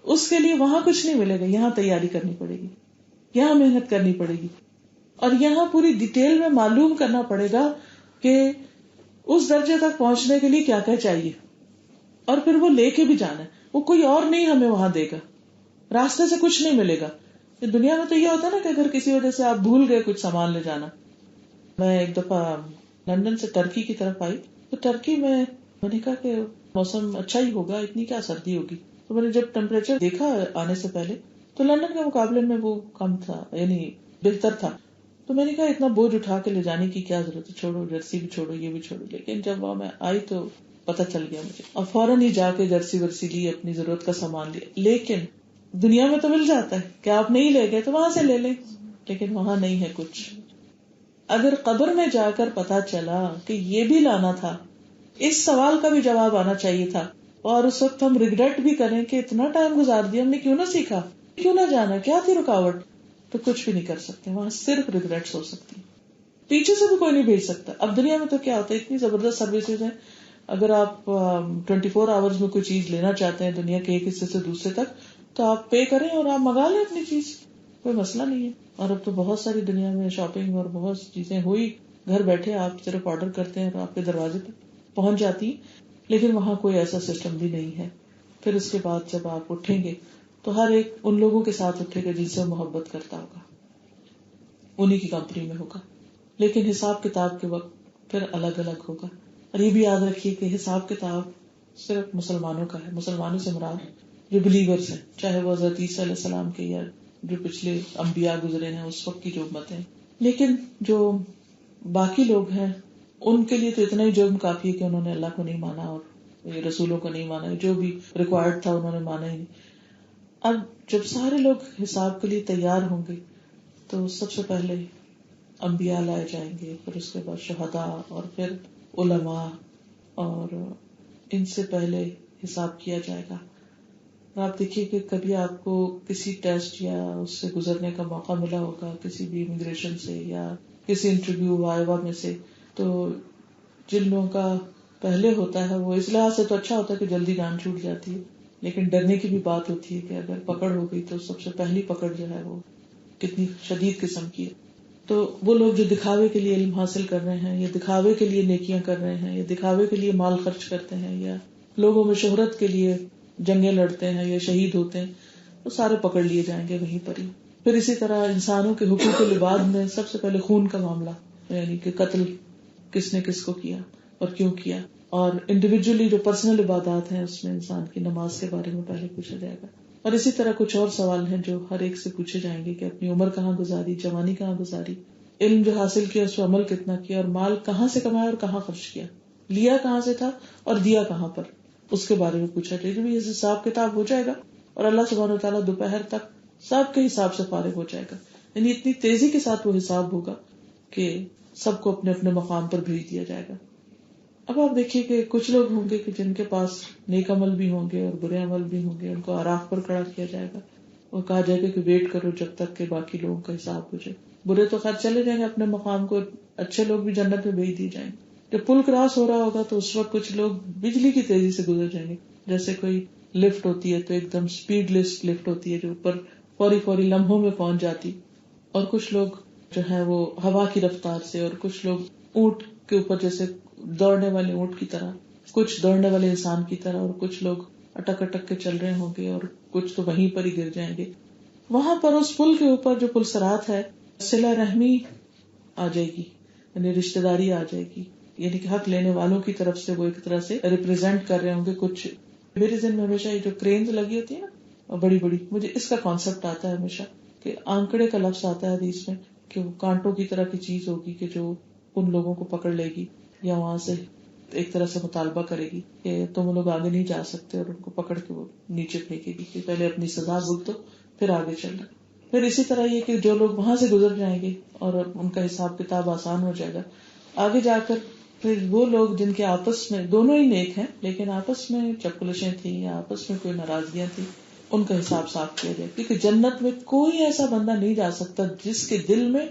اس کے لیے وہاں کچھ نہیں ملے گا. یہاں تیاری کرنی پڑے گی، یہاں محنت کرنی پڑے گی، اور یہاں پوری ڈیٹیل میں معلوم کرنا پڑے گا کہ اس درجے تک پہنچنے کے لیے کیا کیا چاہیے، اور پھر وہ لے کے بھی جانا ہے. وہ کوئی اور نہیں ہمیں وہاں دے گا، راستے سے کچھ نہیں ملے گا. دنیا میں تو یہ ہوتا ہے نا کہ اگر کسی وجہ سے آپ بھول گئے کچھ سامان لے جانا. میں ایک دفعہ لندن سے ٹرکی کی طرف آئی تو ٹرکی میں نے کہا کہ موسم اچھا ہی ہوگا، اتنی کیا سردی ہوگی. تو میں نے جب ٹیمپریچر دیکھا آنے سے پہلے تو لندن کے مقابلے میں وہ کم تھا، یعنی بہتر تھا. تو میں نے کہا اتنا بوجھ اٹھا کے لے جانے کی کیا ضرورت ہے، چھوڑو، جرسی بھی چھوڑو، یہ بھی چھوڑو. لیکن جب وہاں میں آئی تو پتہ چل گیا مجھے، اور فوراً ہی جا کے جرسی ورسی لی، اپنی ضرورت کا سامان لیا. لیکن دنیا میں تو مل جاتا ہے کہ آپ نہیں لے گئے تو وہاں سے لے لیں، لیکن وہاں نہیں ہے کچھ. اگر قبر میں جا کر پتا چلا کہ یہ بھی لانا تھا، اس سوال کا بھی جواب آنا چاہیے تھا، اور اس وقت ہم ریگریٹ بھی کریں کہ اتنا ٹائم گزار دیا، ہم نے کیوں نہ سیکھا، کیوں نہ جانا، کیا تھی رکاوٹ، تو کچھ بھی نہیں کر سکتے. وہاں صرف ریگریٹس ہو سکتی. پیچھے سے بھی کوئی نہیں بھیج سکتا. اب دنیا میں تو کیا ہوتا ہے، اتنی زبردست سروسز ہیں. اگر آپ 24 آورز میں کوئی چیز لینا چاہتے ہیں دنیا کے ایک حصے سے دوسرے تک، تو آپ پے کریں اور آپ منگا لیں اپنی چیز، کوئی مسئلہ نہیں ہے. اور اب تو بہت ساری دنیا میں شاپنگ اور بہت سی چیزیں ہوئی، گھر بیٹھے آپ صرف آرڈر کرتے ہیں اور آپ کے دروازے پہ پہنچ جاتی. لیکن وہاں کوئی ایسا سسٹم بھی نہیں ہے. پھر اس کے بعد جب آپ اٹھیں گے تو ہر ایک ان لوگوں کے ساتھ اٹھے گا جن سے محبت کرتا ہوگا، انہی کی کمپنی میں ہوگا. لیکن حساب کتاب کے وقت پھر الگ الگ ہوگا. اور یہ بھی یاد رکھیے کہ حساب کتاب صرف مسلمانوں کا ہے. مسلمانوں سے مراد جو بلیورز ہیں، چاہے وہ حضرت عیسیٰ علیہ السلام کے یا جو پچھلے انبیاء گزرے ہیں اس وقت کی جو امتیں. لیکن جو باقی لوگ ہیں ان کے لیے تو اتنا ہی جرم کافی ہے کہ انہوں نے اللہ کو نہیں مانا اور رسولوں کو نہیں مانا، جو بھی ریکوائرڈ تھا انہوں نے مانا ہی نہیں. اب جب سارے لوگ حساب کے لیے تیار ہوں گے تو سب سے پہلے انبیاء لائے جائیں گے، پھر اس کے بعد شہداء اور پھر علماء، اور ان سے پہلے حساب کیا جائے گا. آپ دیکھیے کہ کبھی آپ کو کسی ٹیسٹ یا اس سے گزرنے کا موقع ملا ہوگا کسی بھی امیگریشن سے یا کسی انٹرویو وائوا میں سے، تو جن لوگوں کا پہلے ہوتا ہے وہ اس لحاظ سے تو اچھا ہوتا ہے کہ جلدی جان چھوٹ جاتی ہے، لیکن ڈرنے کی بھی بات ہوتی ہے کہ اگر پکڑ ہو گئی تو سب سے پہلی پکڑ جو ہے وہ کتنی شدید قسم کی ہے. تو وہ لوگ جو دکھاوے کے لیے علم حاصل کر رہے ہیں یا دکھاوے کے لیے نیکیاں کر رہے ہیں یا دکھاوے کے لیے مال خرچ کرتے ہیں یا لوگوں میں شہرت کے لیے جنگیں لڑتے ہیں یا شہید ہوتے ہیں، وہ سارے پکڑ لیے جائیں گے وہیں پر ہی. پھر اسی طرح انسانوں کے حقوق العباد میں سب سے پہلے خون کا معاملہ، یعنی کہ قتل کس نے کس کو کیا اور کیوں کیا، اور انڈیویجولی جو پرسنل عبادات ہیں اس میں انسان کی نماز کے بارے میں پہلے پوچھا جائے گا. اور اسی طرح کچھ اور سوال ہیں جو ہر ایک سے پوچھے جائیں گے کہ اپنی عمر کہاں گزاری، جوانی کہاں گزاری، علم جو حاصل کیا اس پہ عمل کتنا کیا، اور مال کہاں سے کمایا اور کہاں خرچ کیا، لیا کہاں سے تھا اور دیا کہاں پر، اس کے بارے میں پوچھا جائے گا. یہ حساب کتاب ہو جائے گا اور اللہ سبحانہ وتعالیٰ دوپہر تک سب کے حساب سے فارغ ہو جائے گا. یعنی اتنی تیزی کے ساتھ وہ حساب ہوگا کہ سب کو اپنے اپنے مقام پر بھیج دیا جائے گا. اب آپ دیکھیے کہ کچھ لوگ ہوں گے کہ جن کے پاس نیک عمل بھی ہوں گے اور برے عمل بھی ہوں گے، ان کو آراف پر کھڑا کیا جائے گا اور کہا جائے گا کہ ویٹ کرو جب تک کہ باقی لوگوں کا حساب ہو جائے. برے تو خیر چلے جائیں گے اپنے مقام کو، اچھے لوگ بھی جنت میں بھیج دیے جائیں گے. جب پل کراس ہو رہا ہوگا تو اس وقت کچھ لوگ بجلی کی تیزی سے گزر جائیں گے. جیسے کوئی لفٹ ہوتی ہے تو ایک دم سپیڈ لیس لفٹ ہوتی ہے جو اوپر فوری لمحوں میں پہنچ جاتی، اور کچھ لوگ جو ہے وہ ہوا کی رفتار سے، اور کچھ لوگ اونٹ کے اوپر جیسے دوڑنے والے اونٹ کی طرح، کچھ دوڑنے والے انسان کی طرح، اور کچھ لوگ اٹک اٹک کے چل رہے ہوں گے اور کچھ تو وہیں پر ہی گر جائیں گے. وہاں پر اس پل کے اوپر جو پل صراط ہے، صلہ رحمی آ جائے گی، یعنی رشتہ داری آ جائے گی، یعنی کہ حق لینے والوں کی طرف سے وہ ایک طرح سے ریپرزینٹ کر رہے ہوں گے. کچھ میرے ذہن میں ہمیشہ یہ جو کرینز لگی ہوتی ہے نا بڑی بڑی، مجھے اس کا کانسیپٹ آتا ہے ہمیشہ کہ آنکڑے کا لفظ آتا ہے حدیث میں کہ وہ کانٹوں کی طرح کی چیز ہوگی کہ جو ان لوگوں کو پکڑ لے گی یا وہاں سے ایک طرح سے مطالبہ کرے گی کہ تم لوگ آگے نہیں جا سکتے، اور ان کو پکڑ کے وہ نیچے پھینکے گی کہ پہلے اپنی سزا بھگتو پھر آگے چلنا. پھر اسی طرح یہ کہ جو لوگ وہاں سے گزر جائیں گے اور ان کا حساب کتاب آسان ہو جائے گا، آگے جا کر پھر وہ لوگ جن کے آپس میں دونوں ہی نیک ہیں لیکن آپس میں چپلشیں تھیں یا آپس میں کوئی ناراضگیاں تھیں، ان کا حساب صاف کیا جائے. کیونکہ جنت میں کوئی ایسا بندہ نہیں جا سکتا جس کے دل میں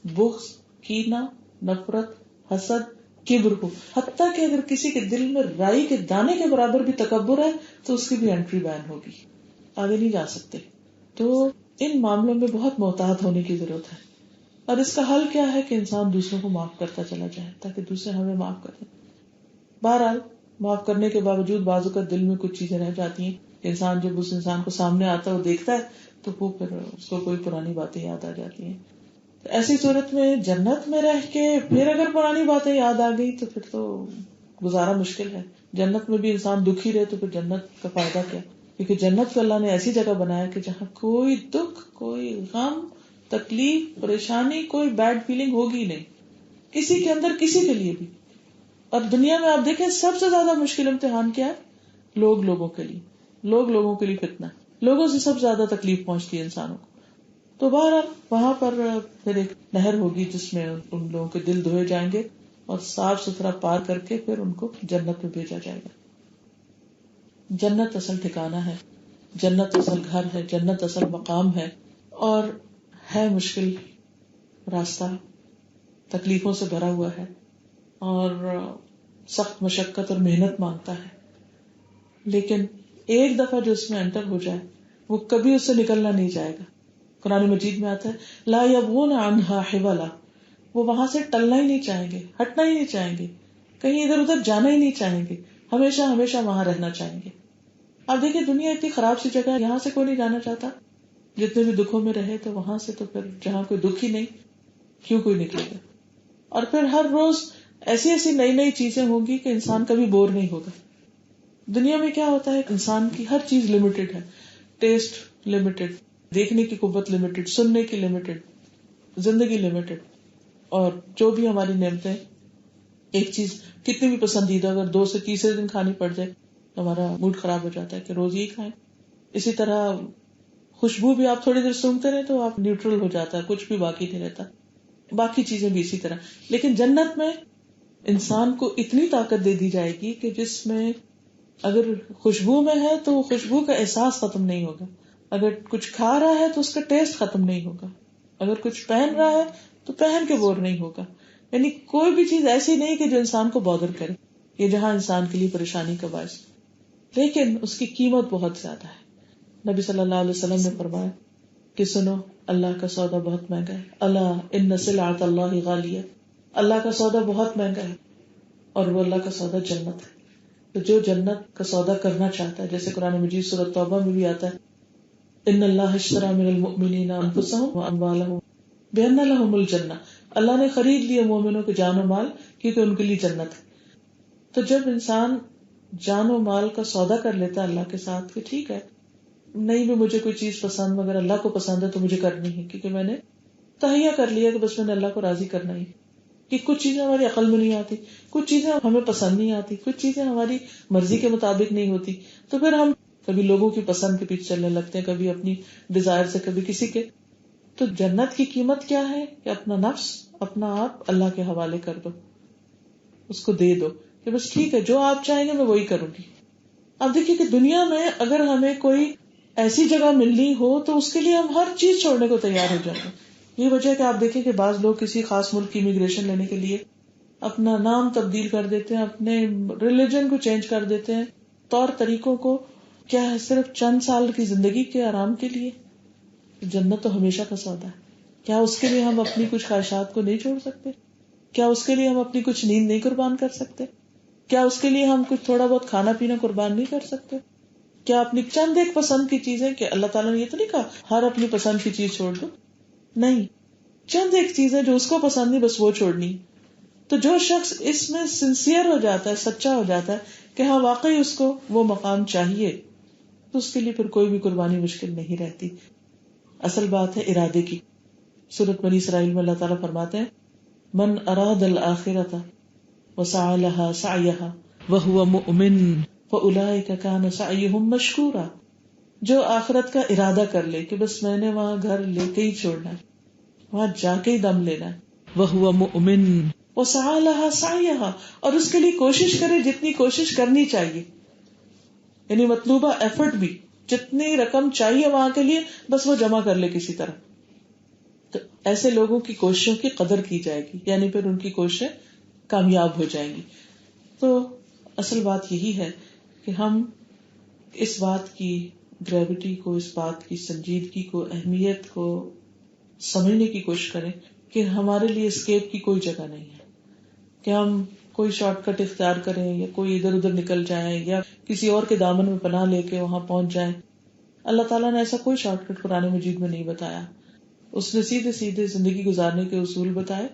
بغض، کینہ، نفرت، حسد، کبر ہو. حتیٰ کہ اگر کسی کے دل میں رائی کے دانے کے برابر بھی تکبر ہے تو اس کی بھی انٹری بین ہوگی، آگے نہیں جا سکتے. تو ان معاملوں میں بہت محتاط ہونے کی ضرورت ہے. اور اس کا حل کیا ہے کہ انسان دوسروں کو معاف کرتا چلا جائے تاکہ دوسرے ہمیں معاف کر دیں. بہرحال معاف کرنے کے باوجود بعض اوقات دل میں کچھ چیزیں رہ جاتی ہیں. انسان جب اس انسان کو سامنے آتا ہے وہ دیکھتا ہے تو وہ پھر اس کو کوئی پرانی باتیں یاد آ جاتی ہیں. ایسی صورت میں جنت میں رہ کے پھر اگر پرانی باتیں یاد آ گئی تو پھر تو گزارا مشکل ہے. جنت میں بھی انسان دکھی رہے تو پھر جنت کا فائدہ کیا؟ کیونکہ جنت کو اللہ نے ایسی جگہ بنایا کہ جہاں کوئی دکھ، کوئی غم، تکلیف، پریشانی، کوئی بیڈ فیلنگ ہوگی نہیں کسی کے اندر، کسی کے لیے بھی. اور دنیا میں آپ دیکھیں سب سے زیادہ مشکل امتحان کیا ہے؟ لوگوں کے لیے فتنہ، لوگوں سے سب سے زیادہ تکلیف پہنچتی ہے انسانوں کو. تو بہرحال وہاں پر پھر ایک نہر ہوگی جس میں ان لوگوں کے دل دھوئے جائیں گے اور صاف ستھرا پار کر کے پھر ان کو جنت میں بھیجا جائے گا. جنت اصل ٹھکانہ ہے، جنت اصل گھر ہے، جنت اصل مقام ہے. اور ہے مشکل راستہ، تکلیفوں سے بھرا ہوا ہے اور سخت مشقت اور محنت مانگتا ہے، لیکن ایک دفعہ جو اس میں انٹر ہو جائے وہ کبھی اس سے نکلنا نہیں جائے گا. قرآن مجید میں آتا ہے لا یبغون عنہا حولا، وہ وہاں سے ٹلنا ہی نہیں چاہیں گے، ہٹنا ہی نہیں چاہیں گے، کہیں ادھر ادھر جانا ہی نہیں چاہیں گے، ہمیشہ ہمیشہ وہاں رہنا چاہیں گے. اب دیکھیں دنیا اتنی خراب سی جگہ ہے، یہاں سے کوئی نہیں جانا چاہتا. جتنے بھی دکھوں میں رہے تو وہاں سے تو پھر جہاں کوئی دکھ ہی نہیں کیوں کوئی نکلے گا. اور پھر ہر روز ایسی ایسی نئی نئی چیزیں ہوں گی کہ انسان کبھی بور نہیں ہوگا. دنیا میں کیا ہوتا ہے، انسان کی ہر چیز لمیٹڈ ہے، ٹیسٹ لمیٹڈ، دیکھنے کی قوت لمیٹڈ، سننے کی لمیٹڈ، زندگی لمیٹڈ. اور جو بھی ہماری نعمتیں، ایک چیز کتنی بھی پسندیدہ اگر 2 سے تیسرے دن کھانی پڑ جائے ہمارا موڈ خراب ہو جاتا ہے کہ روز ہی کھائیں. اسی طرح خوشبو بھی آپ تھوڑی دیر سونگتے رہے تو آپ نیوٹرل ہو جاتا ہے، کچھ بھی باقی نہیں رہتا. باقی چیزیں بھی اسی طرح. لیکن جنت میں انسان کو اتنی طاقت دے دی جائے گی کہ جس میں اگر خوشبو میں ہے تو خوشبو کا احساس ختم نہیں ہوگا، اگر کچھ کھا رہا ہے تو اس کا ٹیسٹ ختم نہیں ہوگا، اگر کچھ پہن رہا ہے تو پہن کے بور نہیں ہوگا. یعنی کوئی بھی چیز ایسی نہیں کہ جو انسان کو بادر کرے، یہ جہاں انسان کے لیے پریشانی کا باعث. لیکن اس کی قیمت بہت زیادہ ہے. نبی صلی اللہ علیہ وسلم نے فرمایا کہ سنو اللہ کا سودا بہت مہنگا ہے. اللہ ان سلعۃ اللہ غالیہ، اللہ کا سودا بہت مہنگا ہے اور وہ اللہ کا سودا جنت ہے. تو جو جنت کا سودا کرنا چاہتا ہے، جیسے قرآن مجید سورۃ توبہ میں بھی آتا ہے ان اللہ اشتری من المؤمنین انفسهم واموالهم بان لهم الجنہ، اللہ نے خرید لیے مومنوں کے جان و مال کیونکہ ان کے لیے جنت ہے. تو جب انسان جان و مال کا سودا کر لیتا ہے اللہ کے ساتھ کہ ٹھیک ہے نہیں بھی مجھے کوئی چیز پسند، مگر اللہ کو پسند ہے تو مجھے کرنی ہے، کیونکہ میں نے تہیہ کر لیا کہ بس میں نے اللہ کو راضی کرنا ہی. کہ کچھ چیزیں ہماری عقل میں نہیں آتی، کچھ چیزیں ہمیں پسند نہیں آتی، کچھ چیزیں ہماری مرضی کے مطابق نہیں ہوتی، تو پھر ہم کبھی لوگوں کی پسند کے پیچھے چلنے لگتے ہیں، کبھی اپنی ڈیزائر سے، کبھی کسی کے. تو جنت کی قیمت کیا ہے کہ اپنا نفس، اپنا آپ اللہ کے حوالے کر دو، اس کو دے دو کہ بس ٹھیک ہے جو آپ چاہیں گے میں وہی کروں گی. اب دیکھیے کہ دنیا میں اگر ہمیں کوئی ایسی جگہ ملنی ہو تو اس کے لیے ہم ہر چیز چھوڑنے کو تیار ہو جائیں گے. یہ وجہ ہے کہ آپ دیکھیں کہ بعض لوگ کسی خاص ملک کی امیگریشن لینے کے لیے اپنا نام تبدیل کر دیتے ہیں، اپنے ریلیجن کو چینج کر دیتے ہیں، طور طریقوں کو، کیا ہے صرف چند سال کی زندگی کے آرام کے لیے. جنت تو ہمیشہ کا سودا ہے. کیا اس کے لیے ہم اپنی کچھ خواہشات کو نہیں چھوڑ سکتے؟ کیا اس کے لیے ہم اپنی کچھ نیند نہیں قربان کر سکتے؟ کیا اس کے لیے ہم کچھ تھوڑا بہت کھانا پینا قربان نہیں کر سکتے؟ کیا اپنی چند ایک پسند کی چیزیں، کہ اللہ تعالیٰ نے یہ تو نہیں کہا ہر اپنی پسند کی چیز چھوڑ دو، نہیں، چند ایک چیزیں جو اس کو پسند نہیں بس وہ چھوڑنی. تو جو شخص اس میں سنسیئر ہو جاتا ہے، سچا ہو جاتا ہے کہ ہاں واقعی اس کو وہ مقام چاہیے، تو اس کے لیے پھر کوئی بھی قربانی مشکل نہیں رہتی. اصل بات ہے ارادے کی. سورۃ بنی اسرائیل میں اللہ تعالیٰ فرماتے ہیں من اراد الآخرۃ وسعى لها سعيها وهو مؤمن فأولئك كان سعيهم مشكورا. جو آخرت کا ارادہ کر لے کہ بس میں نے وہاں گھر لے کے ہی چھوڑنا ہے، وہاں جا کے ہی دم لینا ہے، وهو مؤمن وسعى لها سعيها، اور اس کے لیے کوشش کرے جتنی کوشش کرنی چاہیے، یعنی مطلوبہ ایفرٹ بھی جتنی رقم چاہیے وہاں کے لیے بس وہ جمع کر لے کسی طرح. تو ایسے لوگوں کی کوششوں کی قدر کی جائے گی، یعنی پھر ان کی کوششیں کامیاب ہو جائیں گی. تو اصل بات یہی ہے کہ ہم اس بات کی گریوٹی کو، اس بات کی سنجیدگی کو، اہمیت کو سمجھنے کی کوشش کریں کہ ہمارے لیے اسکیپ کی کوئی جگہ نہیں ہے، کہ ہم کوئی شارٹ کٹ اختیار کریں یا کوئی ادھر ادھر نکل جائیں یا کسی اور کے دامن میں پناہ لے کے وہاں پہنچ جائیں. اللہ تعالیٰ نے ایسا کوئی شارٹ کٹ قرآن مجید میں نہیں بتایا. اس نے سیدھے سیدھے زندگی گزارنے کے اصول بتائے،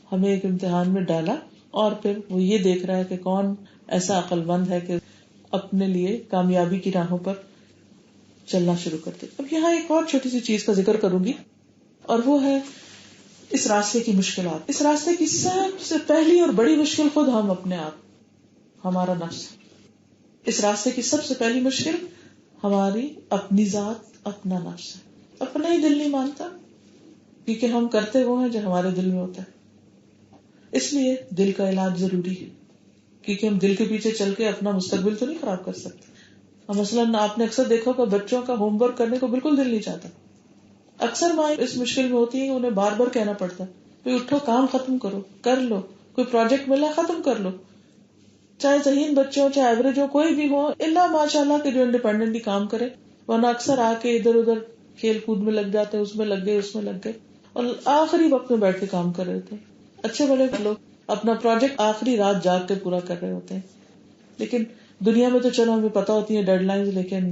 ہمیں ایک امتحان میں ڈالا اور پھر وہ یہ دیکھ رہا ہے کہ کون ایسا عقل مند ہے کہ اپنے لیے کامیابی کی راہوں پر چلنا شروع کر دے. اب یہاں ایک اور چھوٹی سی چیز کا ذکر کروں گی اور وہ ہے اس راستے کی مشکلات. اس راستے کی سب سے پہلی اور بڑی مشکل خود ہم اپنے آپ، ہمارا نفس. اس راستے کی سب سے پہلی مشکل ہماری اپنی ذات، اپنا نفس ہے. اپنا ہی دل نہیں مانتا، کیونکہ ہم کرتے وہ ہیں جو ہمارے دل میں ہوتا ہے. اس لیے دل کا علاج ضروری ہے، کیونکہ ہم دل کے پیچھے چل کے اپنا مستقبل تو نہیں خراب کر سکتے. مثلاً آپ نے اکثر دیکھا کہ بچوں کا ہوم ورک کرنے کو بالکل دل نہیں چاہتا. اکثر مائیں اس مشکل میں ہوتی ہیں، انہیں بار بار کہنا پڑتا ہے کوئی اٹھو کام ختم کرو، کر لو، کوئی پروجیکٹ ملا ختم کر لو، چاہے ذہین بچے ہو چاہے ایوریج ہو، کوئی بھی ہو، اللہ ماشاء اللہ کہ جو انڈیپینڈنٹلی کام کرے، ورنہ اکثر آ کے ادھر ادھر کھیل کود میں لگ جاتے ہیں، اس میں لگ گئے اس میں لگ گئے، اور آخری وقت میں بیٹھ کے کام کر رہے ہوتے ہیں۔ اچھے بڑے لوگ اپنا پروجیکٹ آخری رات جاگ کے پورا کر رہے ہوتے ہیں، لیکن دنیا میں تو چلو ہمیں پتا ہوتی ہے ڈیڈ لائنز، لیکن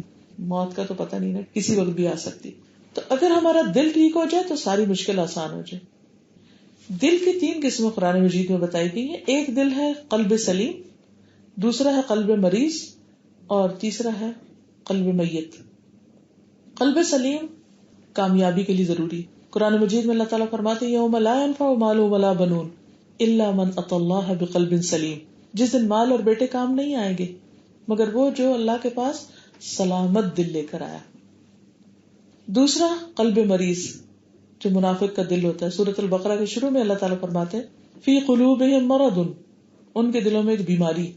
موت کا تو پتہ نہیں نا، کسی وقت بھی آ سکتی۔ تو اگر ہمارا دل ٹھیک ہو جائے تو ساری مشکل آسان ہو جائے۔ دل کی 3 قسمیں قرآن مجید میں بتائی گئی ہیں، ایک دل ہے قلب سلیم، دوسرا ہے قلب مریض، اور تیسرا ہے قلب میت۔ قلب سلیم کامیابی کے لیے ضروری ہے۔ قرآن مجید میں اللہ تعالیٰ فرماتے ہیں یوم لا ينفع مال ولا بنون الا من اتى الله بقلب سلیم، جس دن مال اور بیٹے کام نہیں آئیں گے مگر وہ جو اللہ کے پاس سلامت دل لے کر آیا۔ دوسرا قلب مریض جو منافق کا دل ہوتا ہے۔ سورۃ البقرہ کے شروع میں اللہ تعالیٰ فرماتے ہیں فی قلوبہم مرض، ان کے دلوں میں ایک بیماری۔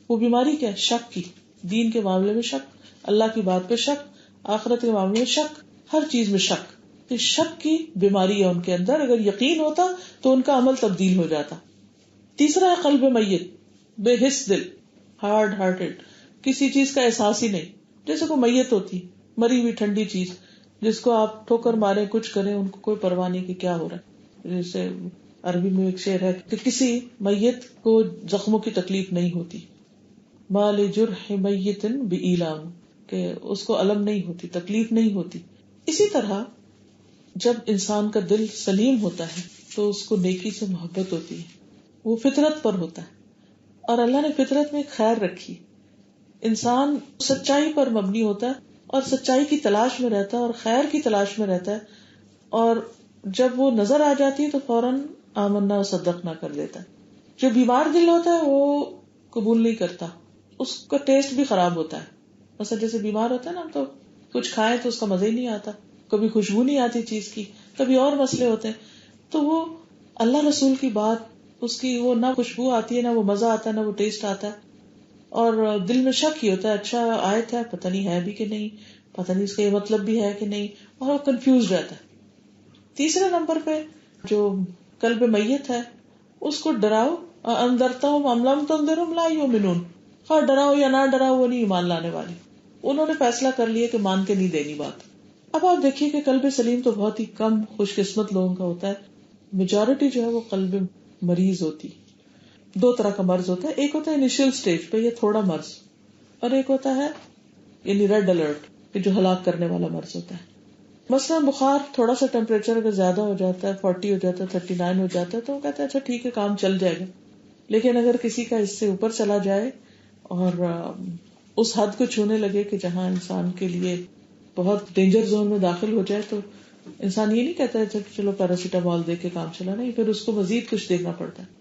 وہ بیماری کیا ہے؟ شک کی، دین کے معاملے میں شک، اللہ کی بات پہ شک، آخرت کے معاملے میں شک، ہر چیز میں شک۔ تو شک کی بیماری ہے ان کے اندر، اگر یقین ہوتا تو ان کا عمل تبدیل ہو جاتا۔ تیسرا ہے قلب میت، بے حس دل، ہارڈ ہارٹڈ، کسی چیز کا احساس ہی نہیں، جیسے کوئی میت ہوتی، مری ہوئی ٹھنڈی چیز جس کو آپ ٹھوکر مارے کچھ کریں ان کو کوئی پرواہ نہیں کہ کیا ہو رہا ہے۔ جیسے عربی میں ایک شعر ہے کہ کسی میت کو زخموں کی تکلیف نہیں ہوتی، ما لجرح میت بإیلام، کہ اس کو الم نہیں ہوتی، تکلیف نہیں ہوتی۔ اسی طرح جب انسان کا دل سلیم ہوتا ہے تو اس کو نیکی سے محبت ہوتی ہے، وہ فطرت پر ہوتا ہے، اور اللہ نے فطرت میں خیر رکھی۔ انسان سچائی پر مبنی ہوتا ہے اور سچائی کی تلاش میں رہتا ہے اور خیر کی تلاش میں رہتا ہے، اور جب وہ نظر آ جاتی ہے تو فوراً آمنا و صدقنا کر لیتا ہے۔ جو بیمار دل ہوتا ہے وہ قبول نہیں کرتا، اس کا ٹیسٹ بھی خراب ہوتا ہے۔ مثلا جیسے بیمار ہوتا ہے نا تو کچھ کھائے تو اس کا مزہ ہی نہیں آتا، کبھی خوشبو نہیں آتی چیز کی، کبھی اور مسئلے ہوتے ہیں، تو وہ اللہ رسول کی بات اس کی وہ نہ خوشبو آتی ہے، نہ وہ مزہ آتا ہے، نہ وہ ٹیسٹ آتا ہے، اور دل میں شک ہی ہوتا ہے اچھا آیت ہے پتہ نہیں ہے بھی کہ نہیں، پتہ نہیں اس کا یہ مطلب بھی ہے کہ نہیں، اور وہ کنفیوز رہتا ہے۔ تیسرے نمبر پہ جو قلب میت ہے اس کو ڈراؤ، اندرتہم ام لم تنذرہم لا یؤمنون، خواہ ڈراؤ یا نہ ڈراؤ وہ نہیں ایمان لانے والے، انہوں نے فیصلہ کر لیا کہ مان کے نہیں دینی بات۔ اب آپ دیکھیے کہ قلب سلیم تو بہت ہی کم خوش قسمت لوگوں کا ہوتا ہے، میجورٹی جو ہے وہ قلب مریض ہوتی۔ 2 طرح کا مرض ہوتا ہے، ایک ہوتا ہے انیشیل سٹیج پہ یہ تھوڑا مرض، اور ایک ہوتا ہے یعنی ریڈ الرٹ کہ جو ہلاک کرنے والا مرض ہوتا ہے۔ مثلا بخار تھوڑا سا ٹیمپریچر اگر زیادہ ہو جاتا ہے، 40 ہو جاتا ہے، 39 ہو جاتا ہے، تو وہ کہتے ہیں اچھا ٹھیک ہے کام چل جائے گا، لیکن اگر کسی کا اس سے اوپر چلا جائے اور اس حد کو چھونے لگے کہ جہاں انسان کے لیے بہت ڈینجر زون میں داخل ہو جائے، تو انسان یہ نہیں کہتا ہے چلو پیراسیٹامول دے کے کام چلا، نہیں، پھر اس کو مزید کچھ دینا پڑتا ہے۔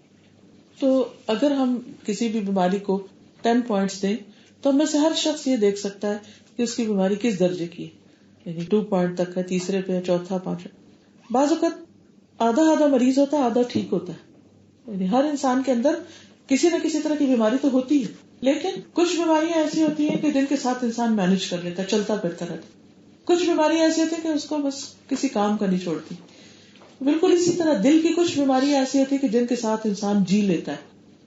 تو اگر ہم کسی بھی بیماری کو 10 پوائنٹس دیں تو ہم میں سے ہر شخص یہ دیکھ سکتا ہے کہ اس کی بیماری کس درجے کی ہے، یعنی 2 پوائنٹ تک ہے، تیسرے پہ ہے، چوتھا، پانچواں۔ بعض اوقات آدھا مریض ہوتا ہے، آدھا ٹھیک ہوتا ہے، یعنی ہر انسان کے اندر کسی نہ کسی طرح کی بیماری تو ہوتی ہے، لیکن کچھ بیماریاں ایسی ہوتی ہیں کہ جن کے ساتھ انسان مینج کر لیتا ہے، چلتا پھرتا رہتا ہے۔ کچھ بیماریاں ایسی ہوتی ہیں کہ اس کو بس کسی کام کا نہیں چھوڑتی۔ بالکل اسی طرح دل کی کچھ بیماریاں ایسی ہوتی ہیں کہ جن کے ساتھ انسان جی لیتا ہے،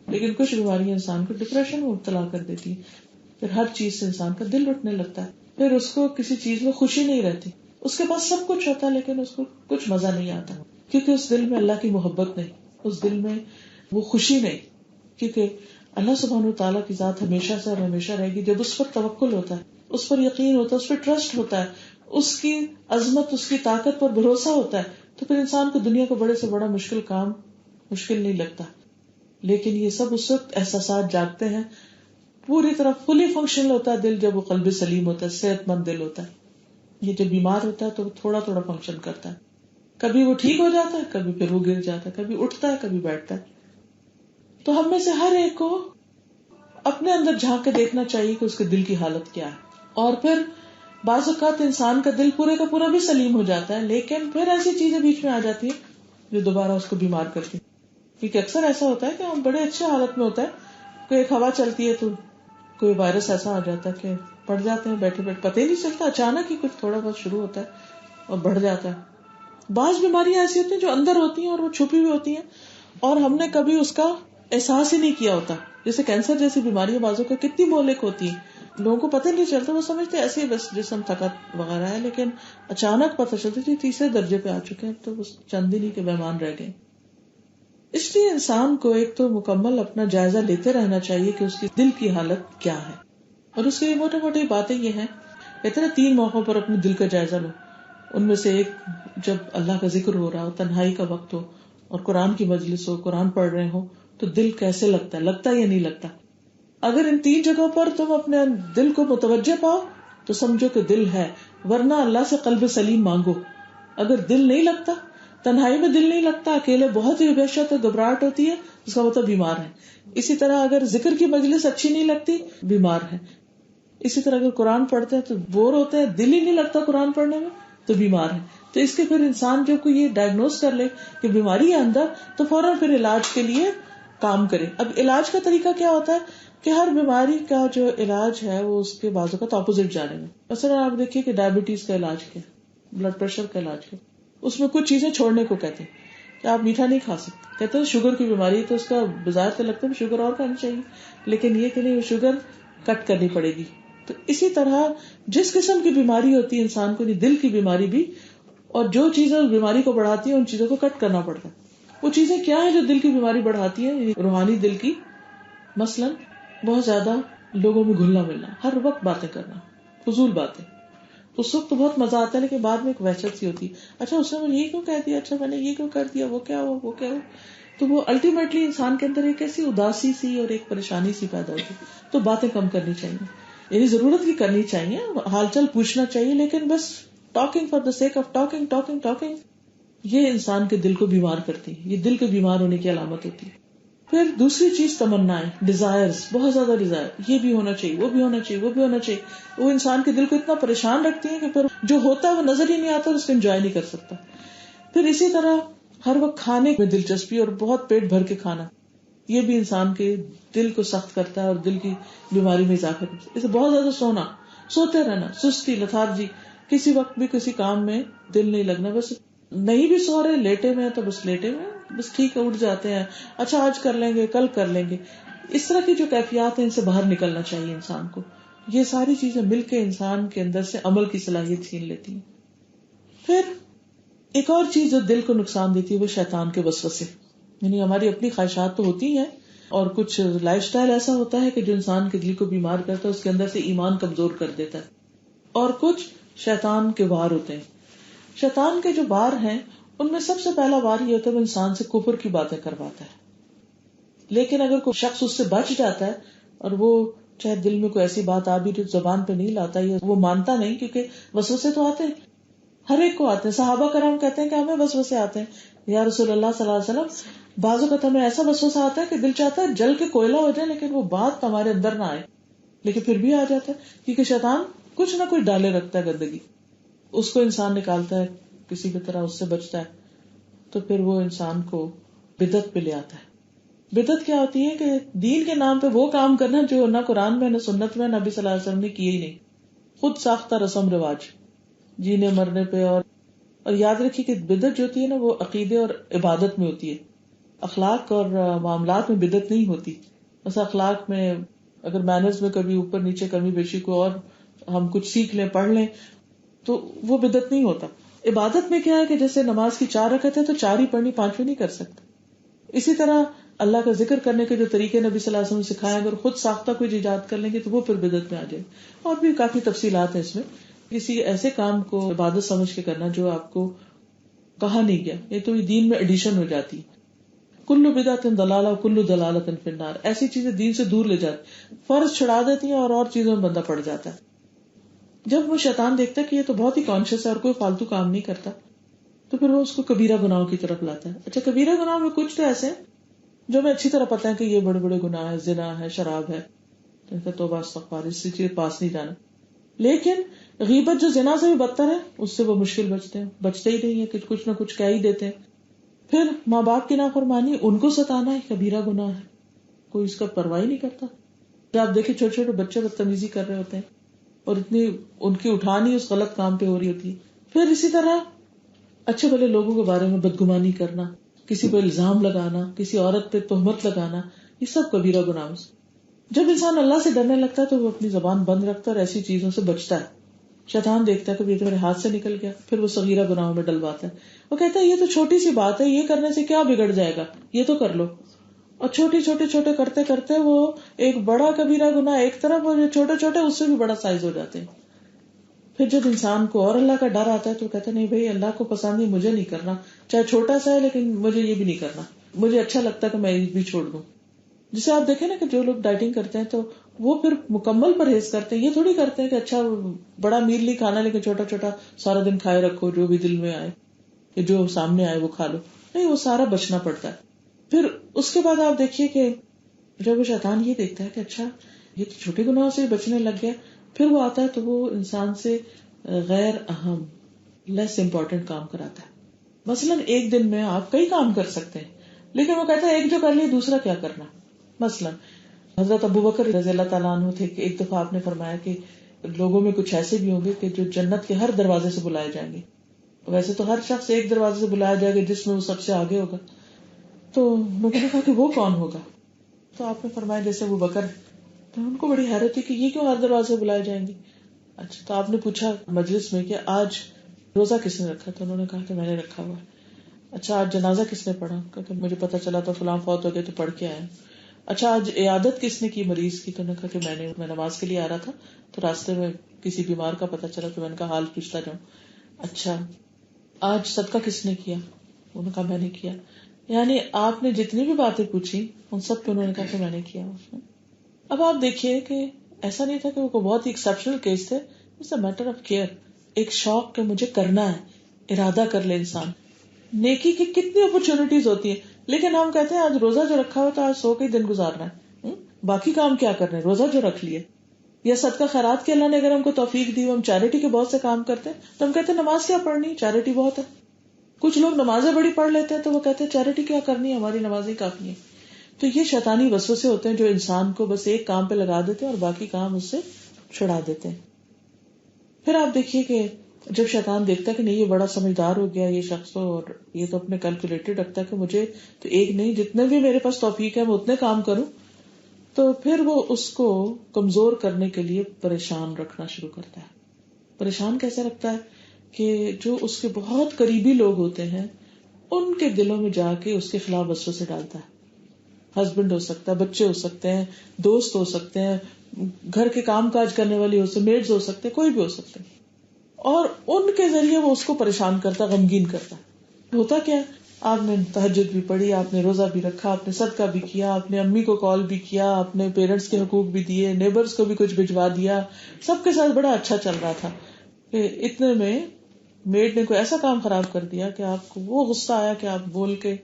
لیکن کچھ بیماریاں انسان کو ڈپریشن میں مبتلا کر دیتی ہیں، پھر ہر چیز سے انسان کا دل اٹھنے لگتا ہے، پھر اس کو کسی چیز میں خوشی نہیں رہتی، اس کے پاس سب کچھ ہوتا ہے لیکن اس کو کچھ مزہ نہیں آتا، کیونکہ اس دل میں اللہ کی محبت نہیں، اس دل میں وہ خوشی نہیں، کیونکہ اللہ سبحانہ وتعالیٰ کی ذات ہمیشہ سے اور ہمیشہ رہے گی۔ جب اس پر توکل ہوتا ہے، اس پر یقین ہوتا ہے، اس پر ٹرسٹ ہوتا ہے، اس کی عظمت، اس کی طاقت پر بھروسہ ہوتا ہے، تو پھر انسان کو دنیا کا بڑے سے بڑا مشکل کام مشکل نہیں لگتا۔ لیکن یہ سب اس وقت احساسات جاگتے ہیں، پوری طرح فلی فنکشنل ہوتا ہے دل جب وہ قلب سلیم ہوتا ہے، صحت مند دل ہوتا ہے۔ یہ جب بیمار ہوتا ہے تو تھوڑا تھوڑا فنکشن کرتا ہے، کبھی وہ ٹھیک ہو جاتا ہے، کبھی پھر وہ گر جاتا ہے، کبھی اٹھتا ہے، کبھی بیٹھتا ہے۔ تو ہم میں سے ہر ایک کو اپنے اندر جھانک کے دیکھنا چاہیے کہ اس کے دل کی حالت کیا ہے، اور پھر بعض اوقات انسان کا دل پورے کا پورا بھی سلیم ہو جاتا ہے، لیکن پھر ایسی چیزیں بیچ میں آ جاتی ہیں جو دوبارہ اس کو بیمار کرتی ہیں۔ کیونکہ اکثر ایسا ہوتا ہے کہ ہم بڑے اچھے حالت میں ہوتا ہے، کوئی ایک ہوا چلتی ہے تو کوئی وائرس ایسا آ جاتا ہے کہ پڑ جاتے ہیں بیٹھے بیٹھے، پتہ ہی نہیں چلتا، اچانک ہی کچھ تھوڑا بہت شروع ہوتا ہے اور بڑھ جاتا ہے، بعض بیماریاں ایسی ہوتی ہیں جو اندر ہوتی ہیں اور وہ چھپی ہوئی ہوتی ہیں اور ہم نے کبھی اس کا احساس ہی نہیں کیا ہوتا. جیسے کینسر جیسی بیماریاں بعضوں کا کتنی مہلک ہوتی ہیں, لوگوں کو پتہ نہیں چلتا, وہ سمجھتے ایسے ہی بس جسم تھکت وغیرہ ہے, لیکن اچانک پتہ چلتا ہے تیسرے درجے پہ آ چکے ہیں, تو بس چند دن ہی کے مہمان رہ گئے. اس لیے انسان کو ایک تو مکمل اپنا جائزہ لیتے رہنا چاہیے کہ اس کی دل کی حالت کیا ہے, اور اس کی موٹی موٹی باتیں یہ ہیں. کہتے ہیں 3 موقعوں پر اپنے دل کا جائزہ لو. ان میں سے ایک, جب اللہ کا ذکر ہو رہا ہو, تنہائی کا وقت ہو اور قرآن کی مجلس ہو, قرآن پڑھ رہے ہو, تو دل کیسے لگتا ہے یا نہیں لگتا. اگر ان 3 جگہوں پر تم اپنے دل کو متوجہ پاؤ تو سمجھو کہ دل ہے, ورنہ اللہ سے قلب سلیم مانگو. اگر دل نہیں لگتا, تنہائی میں دل نہیں لگتا, اکیلے بہت ہی وحشت اور گھبراہٹ ہوتی ہے, اس کا مطلب بیمار ہے. اسی طرح اگر ذکر کی مجلس اچھی نہیں لگتی, بیمار ہے. اسی طرح اگر قرآن پڑھتے ہیں تو بور ہوتے ہیں, دل ہی نہیں لگتا قرآن پڑھنے میں, تو بیمار ہے. تو اس کے پھر انسان جب کوئی یہ ڈائگنوز کر لے کہ بیماری ہے اندر, تو فوراً پھر علاج کے لیے کام کرے. اب علاج کا طریقہ کیا ہوتا ہے کہ ہر بیماری کا جو علاج ہے وہ اس کے بازو کا اپوزٹ جانے میں. مثلا آپ دیکھیے کہ ڈائبٹیز کا علاج کیا, بلڈ پریشر کا علاج کیا, اس میں کچھ چیزیں چھوڑنے کو کہتے ہیں کہ آپ میٹھا نہیں کھا سکتے. کہتے ہیں شوگر کی بیماری ہے تو اس کا بظاہر تو لگتا ہے شوگر اور کھانی چاہیے, لیکن یہ کہ نہیں, شوگر کٹ کرنی پڑے گی. تو اسی طرح جس قسم کی بیماری ہوتی ہے انسان کو, دل کی بیماری بھی, اور جو چیزیں اس بیماری کو بڑھاتی ہیں ان چیزوں کو کٹ کرنا پڑتا ہے. وہ چیزیں کیا ہیں جو دل کی بیماری بڑھاتی ہیں, روحانی دل کی. مثلا بہت زیادہ لوگوں میں گھلنا ملنا, ہر وقت باتیں کرنا, فضول باتیں. اس وقت تو بہت مزہ آتا ہے, لیکن بعد میں ایک وحشت سی ہوتی ہے, اچھا اس نے مجھے یہ کیوں کہہ دیا, اچھا میں نے یہ کیوں کر دیا, وہ کیا ہوا, وہ کیا ہوا. تو وہ الٹیمیٹلی انسان کے اندر ایک ایسی اداسی سی اور ایک پریشانی سی پیدا ہوتی. تو باتیں کم کرنی چاہیے, یعنی ضرورت کی کرنی چاہیے, حال چال پوچھنا چاہیے, لیکن بس talking for the sake of talking یہ انسان کے دل کو بیمار کرتی ہے, یہ دل کے بیمار ہونے کی علامت ہوتی ہے. پھر دوسری چیز تمنائیں, ڈیزائرز, بہت زیادہ ڈیزائر, یہ بھی ہونا چاہیے, وہ بھی ہونا چاہیے, وہ بھی ہونا چاہیے. وہ انسان کے دل کو اتنا پریشان رکھتی ہیں کہ پھر جو ہوتا ہے وہ نظر ہی نہیں آتا اور اس کو انجوائے نہیں کر سکتا. پھر اسی طرح ہر وقت کھانے میں دلچسپی اور بہت پیٹ بھر کے کھانا, یہ بھی انسان کے دل کو سخت کرتا ہے اور دل کی بیماری میں اضافہ کرتا ہے. اسے بہت زیادہ سونا, سوتے رہنا, سستی, لتھارجی, کسی وقت بھی کسی کام میں دل نہیں لگنا, بس نہیں بھی سو رہے, لیٹے میں تو بس لیٹے میں, بس ٹھیک ہے اٹھ جاتے ہیں, اچھا آج کر لیں گے, کل کر لیں گے. اس طرح کی جو کیفیات ہیں ان سے باہر نکلنا چاہیے انسان کو. یہ ساری چیزیں مل کے انسان کے اندر سے عمل کی صلاحیت چھین لیتی ہیں. پھر ایک اور چیز جو دل کو نقصان دیتی ہے وہ شیطان کے وسوسے. یعنی ہماری اپنی خواہشات تو ہوتی ہیں, اور کچھ لائف سٹائل ایسا ہوتا ہے کہ جو انسان کے دل کو بیمار کرتا ہے, اس کے اندر سے ایمان کمزور کر دیتا ہے. اور کچھ شیطان کے وار ہوتے ہیں. شیطان کے جو وار ہیں ان میں سب سے پہلا وار یہ ہوتا ہے وہ انسان سے کفر کی باتیں کرواتا ہے. لیکن اگر کوئی شخص اس سے بچ جاتا ہے, اور وہ چاہے دل میں کوئی ایسی بات آ بھی جو زبان پہ نہیں لاتا, یا وہ مانتا نہیں, کیونکہ وسوسے تو آتے ہیں, ہر ایک کو آتے ہیں. صحابہ کرام کہتے ہیں کہ ہمیں وسوسے آتے ہیں, یا رسول اللہ صلی اللہ علیہ وسلم, بعض اوقات ہمیں ایسا وسوسہ آتا ہے کہ دل چاہتا ہے جل کے کوئلہ ہو جائے, لیکن وہ بات ہمارے اندر نہ آئے, لیکن پھر بھی آ جاتا ہے, کیونکہ شیطان کچھ نہ کچھ ڈالے رکھتا ہے گندگی, اس کو انسان نکالتا ہے کسی بھی طرح, اس سے بچتا ہے. تو پھر وہ انسان کو بدعت پہ لے آتا ہے. بدعت کیا ہوتی ہے کہ دین کے نام پہ وہ کام کرنا جو نہ قرآن میں, نہ سنت میں, نبی صلی اللہ علیہ وسلم نے کیے ہی نہیں, خود ساختہ رسم رواج جینے مرنے پہ. اور یاد رکھیے کہ بدعت جو ہوتی ہے نا وہ عقیدے اور عبادت میں ہوتی ہے, اخلاق اور معاملات میں بدعت نہیں ہوتی. بس اخلاق میں اگر مینرز میں کبھی اوپر نیچے کمی بیشی کو اور ہم کچھ سیکھ لیں, پڑھ لیں, تو وہ بدعت نہیں ہوتا. عبادت میں کیا ہے کہ جیسے نماز کی 4 رکعت ہے تو 4 ہی پڑھنی, 5ویں نہیں کر سکتے. اسی طرح اللہ کا ذکر کرنے کے جو طریقے نبی صلی اللہ علیہ وسلم نے سکھائے, اگر خود ساختہ کوئی ایجاد کر لیں گے تو وہ پھر بدعت میں آ جائے. اور بھی کافی تفصیلات ہیں اس میں. کسی ایسے کام کو عبادت سمجھ کے کرنا جو آپ کو کہا نہیں گیا, یہ تو دین میں ایڈیشن ہو جاتی. کلو بدعت ضلالہ کلو ضلالۃ فی النار, ایسی چیزیں دین سے دور لے جاتی, فرض چھڑا دیتی ہیں اور چیزوں میں بندہ پڑ جاتا ہے. جب وہ شیطان دیکھتا ہے کہ یہ تو بہت ہی کانشیس ہے اور کوئی فالتو کام نہیں کرتا, تو پھر وہ اس کو کبیرہ گناہوں کی طرف لاتا ہے. اچھا کبیرہ گناہوں میں کچھ تو ایسے ہیں جو ہمیں اچھی طرح پتہ ہے کہ یہ بڑے بڑے گناہ ہے, زنا ہے, شراب ہے, توبہ استغفار, اس چیز پاس نہیں جانا. لیکن غیبت جو زنا سے بھی بدتر ہے, اس سے وہ مشکل بچتے ہی نہیں ہے کہ کچھ نہ کچھ کہہ ہی دیتے ہیں. پھر ماں باپ کی نافرمانی, ان کو ستانا ہے کبیرہ گناہ ہے, کوئی اس کا پرواہ نہیں کرتا. آپ دیکھیں چھوٹے چھوٹے بچے بدتمیزی کر رہے ہوتے ہیں اور اتنی ان کی اٹھانی اس غلط کام پہ ہو رہی ہوتی ہے. پھر اسی طرح اچھے بھلے لوگوں کے بارے میں بدگمانی کرنا، کسی پہ الزام لگانا، کسی عورت پہ تہمت لگانا، یہ سب کبیرہ گناہ ہے۔ جب انسان اللہ سے ڈرنے لگتا ہے تو وہ اپنی زبان بند رکھتا ہے اور ایسی چیزوں سے بچتا ہے۔ شیطان دیکھتا ہے کہ یہ تو میرے ہاتھ سے نکل گیا، پھر وہ صغیرہ گناہوں میں ڈلواتا ہے۔ وہ کہتا ہے یہ تو چھوٹی سی بات ہے، یہ کرنے سے کیا بگڑ جائے گا، یہ تو کر لو۔ اور چھوٹے کرتے کرتے وہ ایک بڑا کبیرہ گناہ ایک طرف، اور چھوٹے چھوٹے اس سے بھی بڑا سائز ہو جاتے ہیں۔ پھر جب انسان کو اور اللہ کا ڈر آتا ہے تو کہتا ہے نہیں بھائی، اللہ کو پسند ہے مجھے نہیں کرنا، چاہے چھوٹا سا ہے لیکن مجھے یہ بھی نہیں کرنا، مجھے اچھا لگتا ہے کہ میں یہ بھی چھوڑ دوں۔ جسے آپ دیکھیں نا کہ جو لوگ ڈائٹنگ کرتے ہیں تو وہ پھر مکمل پرہیز کرتے ہیں، یہ تھوڑی کرتے ہیں کہ اچھا بڑا میل نہیں کھانا لیکن چھوٹا چھوٹا سارا دن کھائے رکھو، جو بھی دل میں آئے یا جو سامنے آئے وہ کھا لو، نہیں، وہ سارا بچنا پڑتا ہے۔ پھر اس کے بعد آپ دیکھیے کہ جب وہ شیطان یہ دیکھتا ہے کہ اچھا یہ تو چھوٹے گناہوں سے بچنے لگ گیا، پھر وہ آتا ہے تو وہ انسان سے غیر اہم، لیس امپورٹنٹ کام کراتا ہے۔ مثلاً ایک دن میں آپ کئی کام کر سکتے ہیں لیکن وہ کہتا ہے ایک جو کر لیا دوسرا کیا کرنا۔ مثلاً حضرت ابو بکر رضی اللہ تعالیٰ عنہ تھے کہ ایک دفعہ آپ نے فرمایا کہ لوگوں میں کچھ ایسے بھی ہوں گے کہ جو جنت کے ہر دروازے سے بلائے جائیں گے۔ ویسے تو ہر شخص ایک دروازے سے بلایا جائے گا جس میں وہ سب سے آگے ہوگا، تو لوگوں نے کہا کہ وہ کون ہوگا؟ تو آپ نے فرمایا جیسے ابو بکر۔ تو ان کو بڑی حیرت تھی کہ یہ کیوں ہر دروازے سے بلائے جائیں گے؟ اچھا، تو آپ نے پوچھا مجلس میں کہ آج روزہ کس نے رکھا؟ تو انہوں نے کہا کہ میں نے رکھا ہوا ہے۔ اچھا، آج جنازہ کس نے پڑھا؟ کہ مجھے پتا چلا تو فلاں فوت ہو گئے تو پڑھ کے آئے۔ اچھا، آج عیادت کس نے کی مریض کی؟ تو انہوں نے کہا کہ میں نماز کے لیے آ رہا تھا تو راستے میں کسی بیمار کا پتا چلا تو میں نے کہا حال پوچھتا جاؤں۔ اچھا، آج صدقہ کس نے کیا؟ انہوں نے کہا میں نے کیا۔ یعنی آپ نے جتنی بھی باتیں پوچھی ان سب پہ انہوں نے کہا کہ میں نے کیا۔ اب آپ دیکھیے کہ ایسا نہیں تھا کہ وہ بہت ہی ایکسیپشنل کیس تھے، it's a matter of care, ایک شوق کہ مجھے کرنا ہے، ارادہ کر لے انسان۔ نیکی کی کتنی اپرچونٹیز ہوتی ہیں، لیکن ہم کہتے ہیں آج روزہ جو رکھا ہوا تو آج 100 کے دن گزارنا ہے، باقی کام کیا کرنے، روزہ جو رکھ لیے۔ یا صدقہ خیرات کے اللہ نے اگر ہم کو توفیق دی، ہم چیریٹی کے بہت سے کام کرتے ہیں تو ہم کہتے ہیں نماز کیا پڑھنی، چیریٹی بہت ہے۔ کچھ لوگ نمازیں بڑی پڑھ لیتے ہیں تو وہ کہتے ہیں چیریٹی کیا کرنی ہے، ہماری نمازیں کافی ہیں۔ تو یہ شیطانی وسوسے ہوتے ہیں جو انسان کو بس ایک کام پہ لگا دیتے ہیں اور باقی کام اس سے چھڑا دیتے ہیں۔ پھر آپ دیکھیے کہ جب شیطان دیکھتا ہے کہ نہیں یہ بڑا سمجھدار ہو گیا یہ شخص تو، اور یہ تو اپنے کیلکولیٹڈ رکھتا ہے کہ مجھے تو ایک نہیں جتنے بھی میرے پاس توفیق ہے میں اتنے کام کروں، تو پھر وہ اس کو کمزور کرنے کے لیے پریشان رکھنا شروع کرتا ہے۔ پریشان کیسے رکھتا ہے کہ جو اس کے بہت قریبی لوگ ہوتے ہیں ان کے دلوں میں جا کے اس کے خلاف وسوسے ڈالتا ہے۔ ہسبینڈ ہو سکتا ہے، بچے ہو سکتے ہیں، دوست ہو سکتے ہیں، گھر کے کام کاج کرنے والی ہو سکتے ہیں، میڈز ہو سکتے ہیں، کوئی بھی ہو سکتے ہیں، اور ان کے ذریعے وہ اس کو پریشان کرتا، غمگین کرتا۔ ہوتا کیا، آپ نے تہجد بھی پڑھی، آپ نے روزہ بھی رکھا، آپ نے صدقہ بھی کیا، آپ نے امی کو کال بھی کیا، اپنے پیرنٹس کے حقوق بھی دیے، نیبرز کو بھی کچھ بھجوا دیا، سب کے ساتھ بڑا اچھا چل رہا تھا کہ اتنے میں میڈ نے کوئی ایسا کام خراب کر دیا کہ آپ کو وہ غصہ آیا کہ آپ بول کے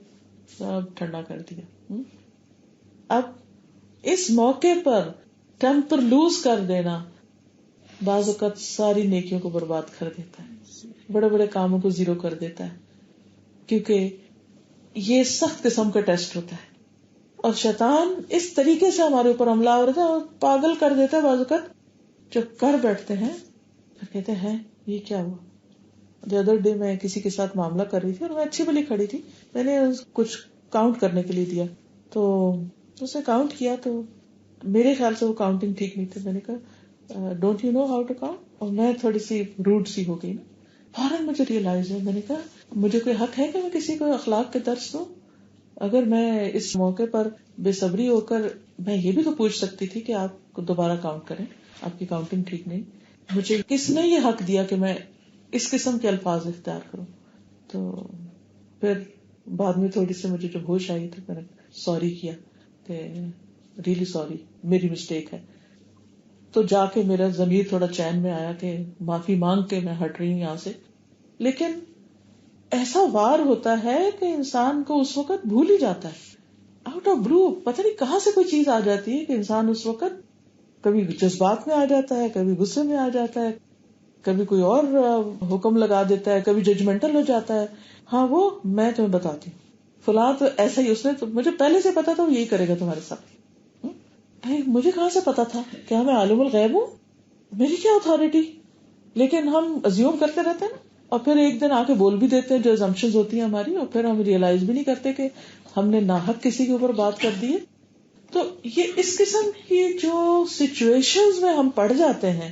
سب ٹھنڈا کر دیا۔ اب اس موقع پر ٹیمپر لوز کر دینا بعض اوقات ساری نیکیوں کو برباد کر دیتا ہے، بڑے بڑے کاموں کو زیرو کر دیتا ہے، کیونکہ یہ سخت قسم کا ٹیسٹ ہوتا ہے اور شیطان اس طریقے سے ہمارے اوپر حملہ ہو رہا ہے اور پاگل کر دیتا ہے۔ بعض اوقات جب کر بیٹھتے ہیں پھر کہتے ہیں یہ کیا ہوا۔ دی ادر ڈے میں کسی کے ساتھ معاملہ کر رہی تھی اور میں اچھی بلی کھڑی تھی، میں نے کچھ کاؤنٹ کرنے کے لیے دیا تو اس نے کاؤنٹ کیا تو میرے خیال سے وہ کاؤنٹنگ ٹھیک نہیں تھی۔ میں نے کہا don't you know how to count, اور میں تھوڑی سی روڈ سی ہو گئی نا، فوراً مجھے ریئلائز ہے، میں نے کہا مجھے کوئی حق ہے کہ میں کسی کو اخلاق کے درس دوں؟ اگر میں اس موقع پر بے صبری ہو کر میں یہ بھی تو پوچھ سکتی تھی کہ آپ دوبارہ کاؤنٹ کریں، آپ کی کاؤنٹنگ ٹھیک نہیں۔ مجھے کس نے یہ حق دیا کہ میں اس قسم کے الفاظ اختیار کروں؟ تو پھر بعد میں تھوڑی سی مجھے جب ہوش آئی تو میں نے سوری کیا کہ ریئلی سوری، میری مسٹیک ہے۔ تو جا کے میرا ضمیر تھوڑا چین میں آیا کہ معافی مانگ کے میں ہٹ رہی ہوں یہاں سے۔ لیکن ایسا وار ہوتا ہے کہ انسان کو اس وقت بھول ہی جاتا ہے، آؤٹ آف بلو پتہ نہیں کہاں سے کوئی چیز آ جاتی ہے کہ انسان اس وقت کبھی جذبات میں آ جاتا ہے، کبھی غصے میں آ جاتا ہے، کبھی کوئی اور حکم لگا دیتا ہے، کبھی ججمنٹل ہو جاتا ہے۔ ہاں وہ میں تمہیں بتاتی ہوں، فلاں تو ایسا ہی، اس نے تو مجھے پہلے سے پتا تھا وہ یہی کرے گا تمہارے ساتھ۔ بھائی مجھے کہاں سے پتا تھا؟ کیا میں عالم الغیب ہوں؟ میری کیا اتھارٹی؟ لیکن ہم ازیوم کرتے رہتے ہیں نا اور پھر ایک دن آ کے بول بھی دیتے ہیں جو assumptions ہوتی ہیں ہماری, اور پھر ہم ریئلائز بھی نہیں کرتے کہ ہم نے ناحق کسی کے اوپر بات کر دی ہے. تو یہ اس قسم کی جو سچویشنز میں ہم پڑ جاتے ہیں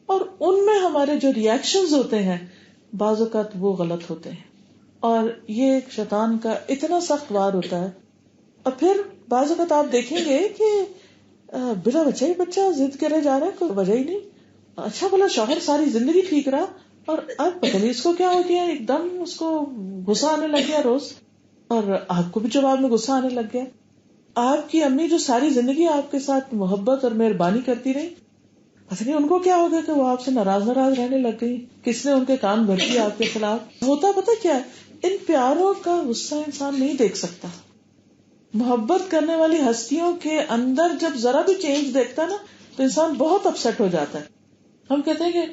اور ان میں ہمارے جو ریئیکشنز ہوتے ہیں بعض اوقات وہ غلط ہوتے ہیں, اور یہ ایک شیطان کا اتنا سخت وار ہوتا ہے. اور پھر بعض اوقات آپ دیکھیں گے کہ بلا وجہ ہی بچہ ضد کرے جا رہا ہے, کوئی وجہ ہی نہیں. اچھا بلا شوہر ساری زندگی ٹھیک رہا, اور اب پتہ نہیں اس کو کیا ہو گیا, ایک دم اس کو غصہ آنے لگ گیا روز, اور آپ کو بھی جواب میں غصہ آنے لگ گیا. آپ کی امی جو ساری زندگی آپ کے ساتھ محبت اور مہربانی کرتی رہی, پتہ نہیں ان کو کیا ہو گیا کہ وہ آپ سے ناراض رہنے لگ گئی, کس نے ان کے کان بھر دیے آپ کے خلاف. ہوتا پتہ کیا ہے, ان پیاروں کا غصہ انسان نہیں دیکھ سکتا. محبت کرنے والی ہستیوں کے اندر جب ذرا بھی چینج دیکھتا نا تو انسان بہت اپسیٹ ہو جاتا ہے. ہم کہتے ہیں کہ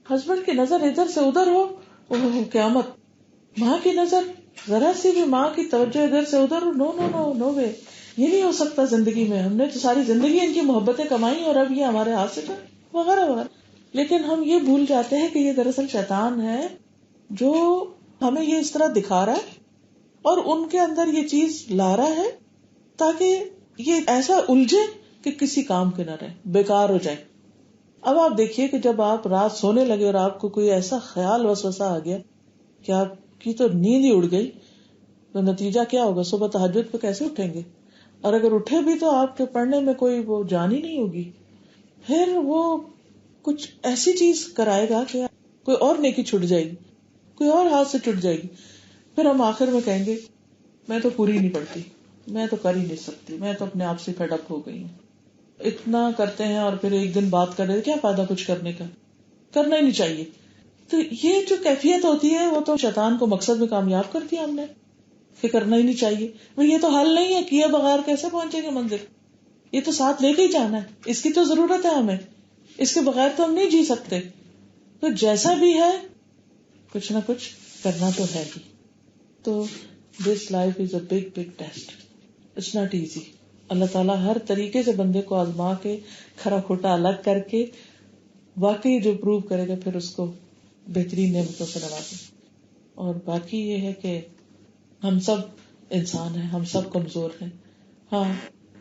ہسبینڈ کی نظر ادھر سے ادھر ہو, قیامت. ماں کی نظر ذرا سی بھی, ماں کی توجہ ادھر سے ادھر ہو, نو نو نو نو وے, یہ نہیں ہو سکتا زندگی میں. ہم نے تو ساری زندگی ان کی محبتیں کمائی اور اب یہ ہمارے ہاتھ سے وغیرہ وغیرہ. لیکن ہم یہ بھول جاتے ہیں کہ یہ دراصل شیطان ہے جو ہمیں یہ اس طرح دکھا رہا ہے اور ان کے اندر یہ چیز لا رہا ہے تاکہ یہ ایسا الجھے کہ کسی کام کے نہ رہے, بیکار ہو جائے. اب آپ دیکھیے کہ جب آپ رات سونے لگے اور آپ کو کوئی ایسا خیال وسوسہ آ گیا کہ آپ کی تو نیند ہی اڑ گئی, تو نتیجہ کیا ہوگا؟ صبح تہجد پہ کیسے اٹھیں گے؟ اور اگر اٹھے بھی تو آپ کے پڑھنے میں کوئی وہ جان ہی نہیں ہوگی. پھر وہ کچھ ایسی چیز کرائے گا کہ کوئی اور نیکی چھٹ جائے گی, کوئی اور ہاتھ سے چھٹ جائے گی. پھر ہم آخر میں کہیں گے میں تو پوری نہیں پڑتی, میں تو کر ہی نہیں سکتی, میں تو اپنے آپ سے فیڈ اپ ہو گئی ہوں. اتنا کرتے ہیں اور پھر ایک دن بات کر رہے, کیا فائدہ کچھ کرنے کا, کرنا ہی نہیں چاہیے. تو یہ جو کیفیت ہوتی ہے وہ تو شیطان کو مقصد میں کامیاب کرتی ہے ہم نے, کہ کرنا ہی نہیں چاہیے. یہ تو حل نہیں ہے, کیے بغیر کیسے پہنچیں گے منزل, یہ تو ساتھ لے کے ہی جانا ہے, اس کی تو ضرورت ہے ہمیں, اس کے بغیر تو ہم نہیں جی سکتے. تو جیسا بھی ہے کچھ نہ کچھ کرنا تو ہے ہی. تو دس life is a big big test, it's not easy. اللہ تعالیٰ ہر طریقے سے بندے کو آزما کے کھرا کھوٹا الگ کر کے واقعی جو پروو کرے گا پھر اس کو بہترین نعمتوں سے نوازے. اور باقی یہ ہے کہ ہم سب انسان ہیں, ہم سب کمزور ہیں. ہاں,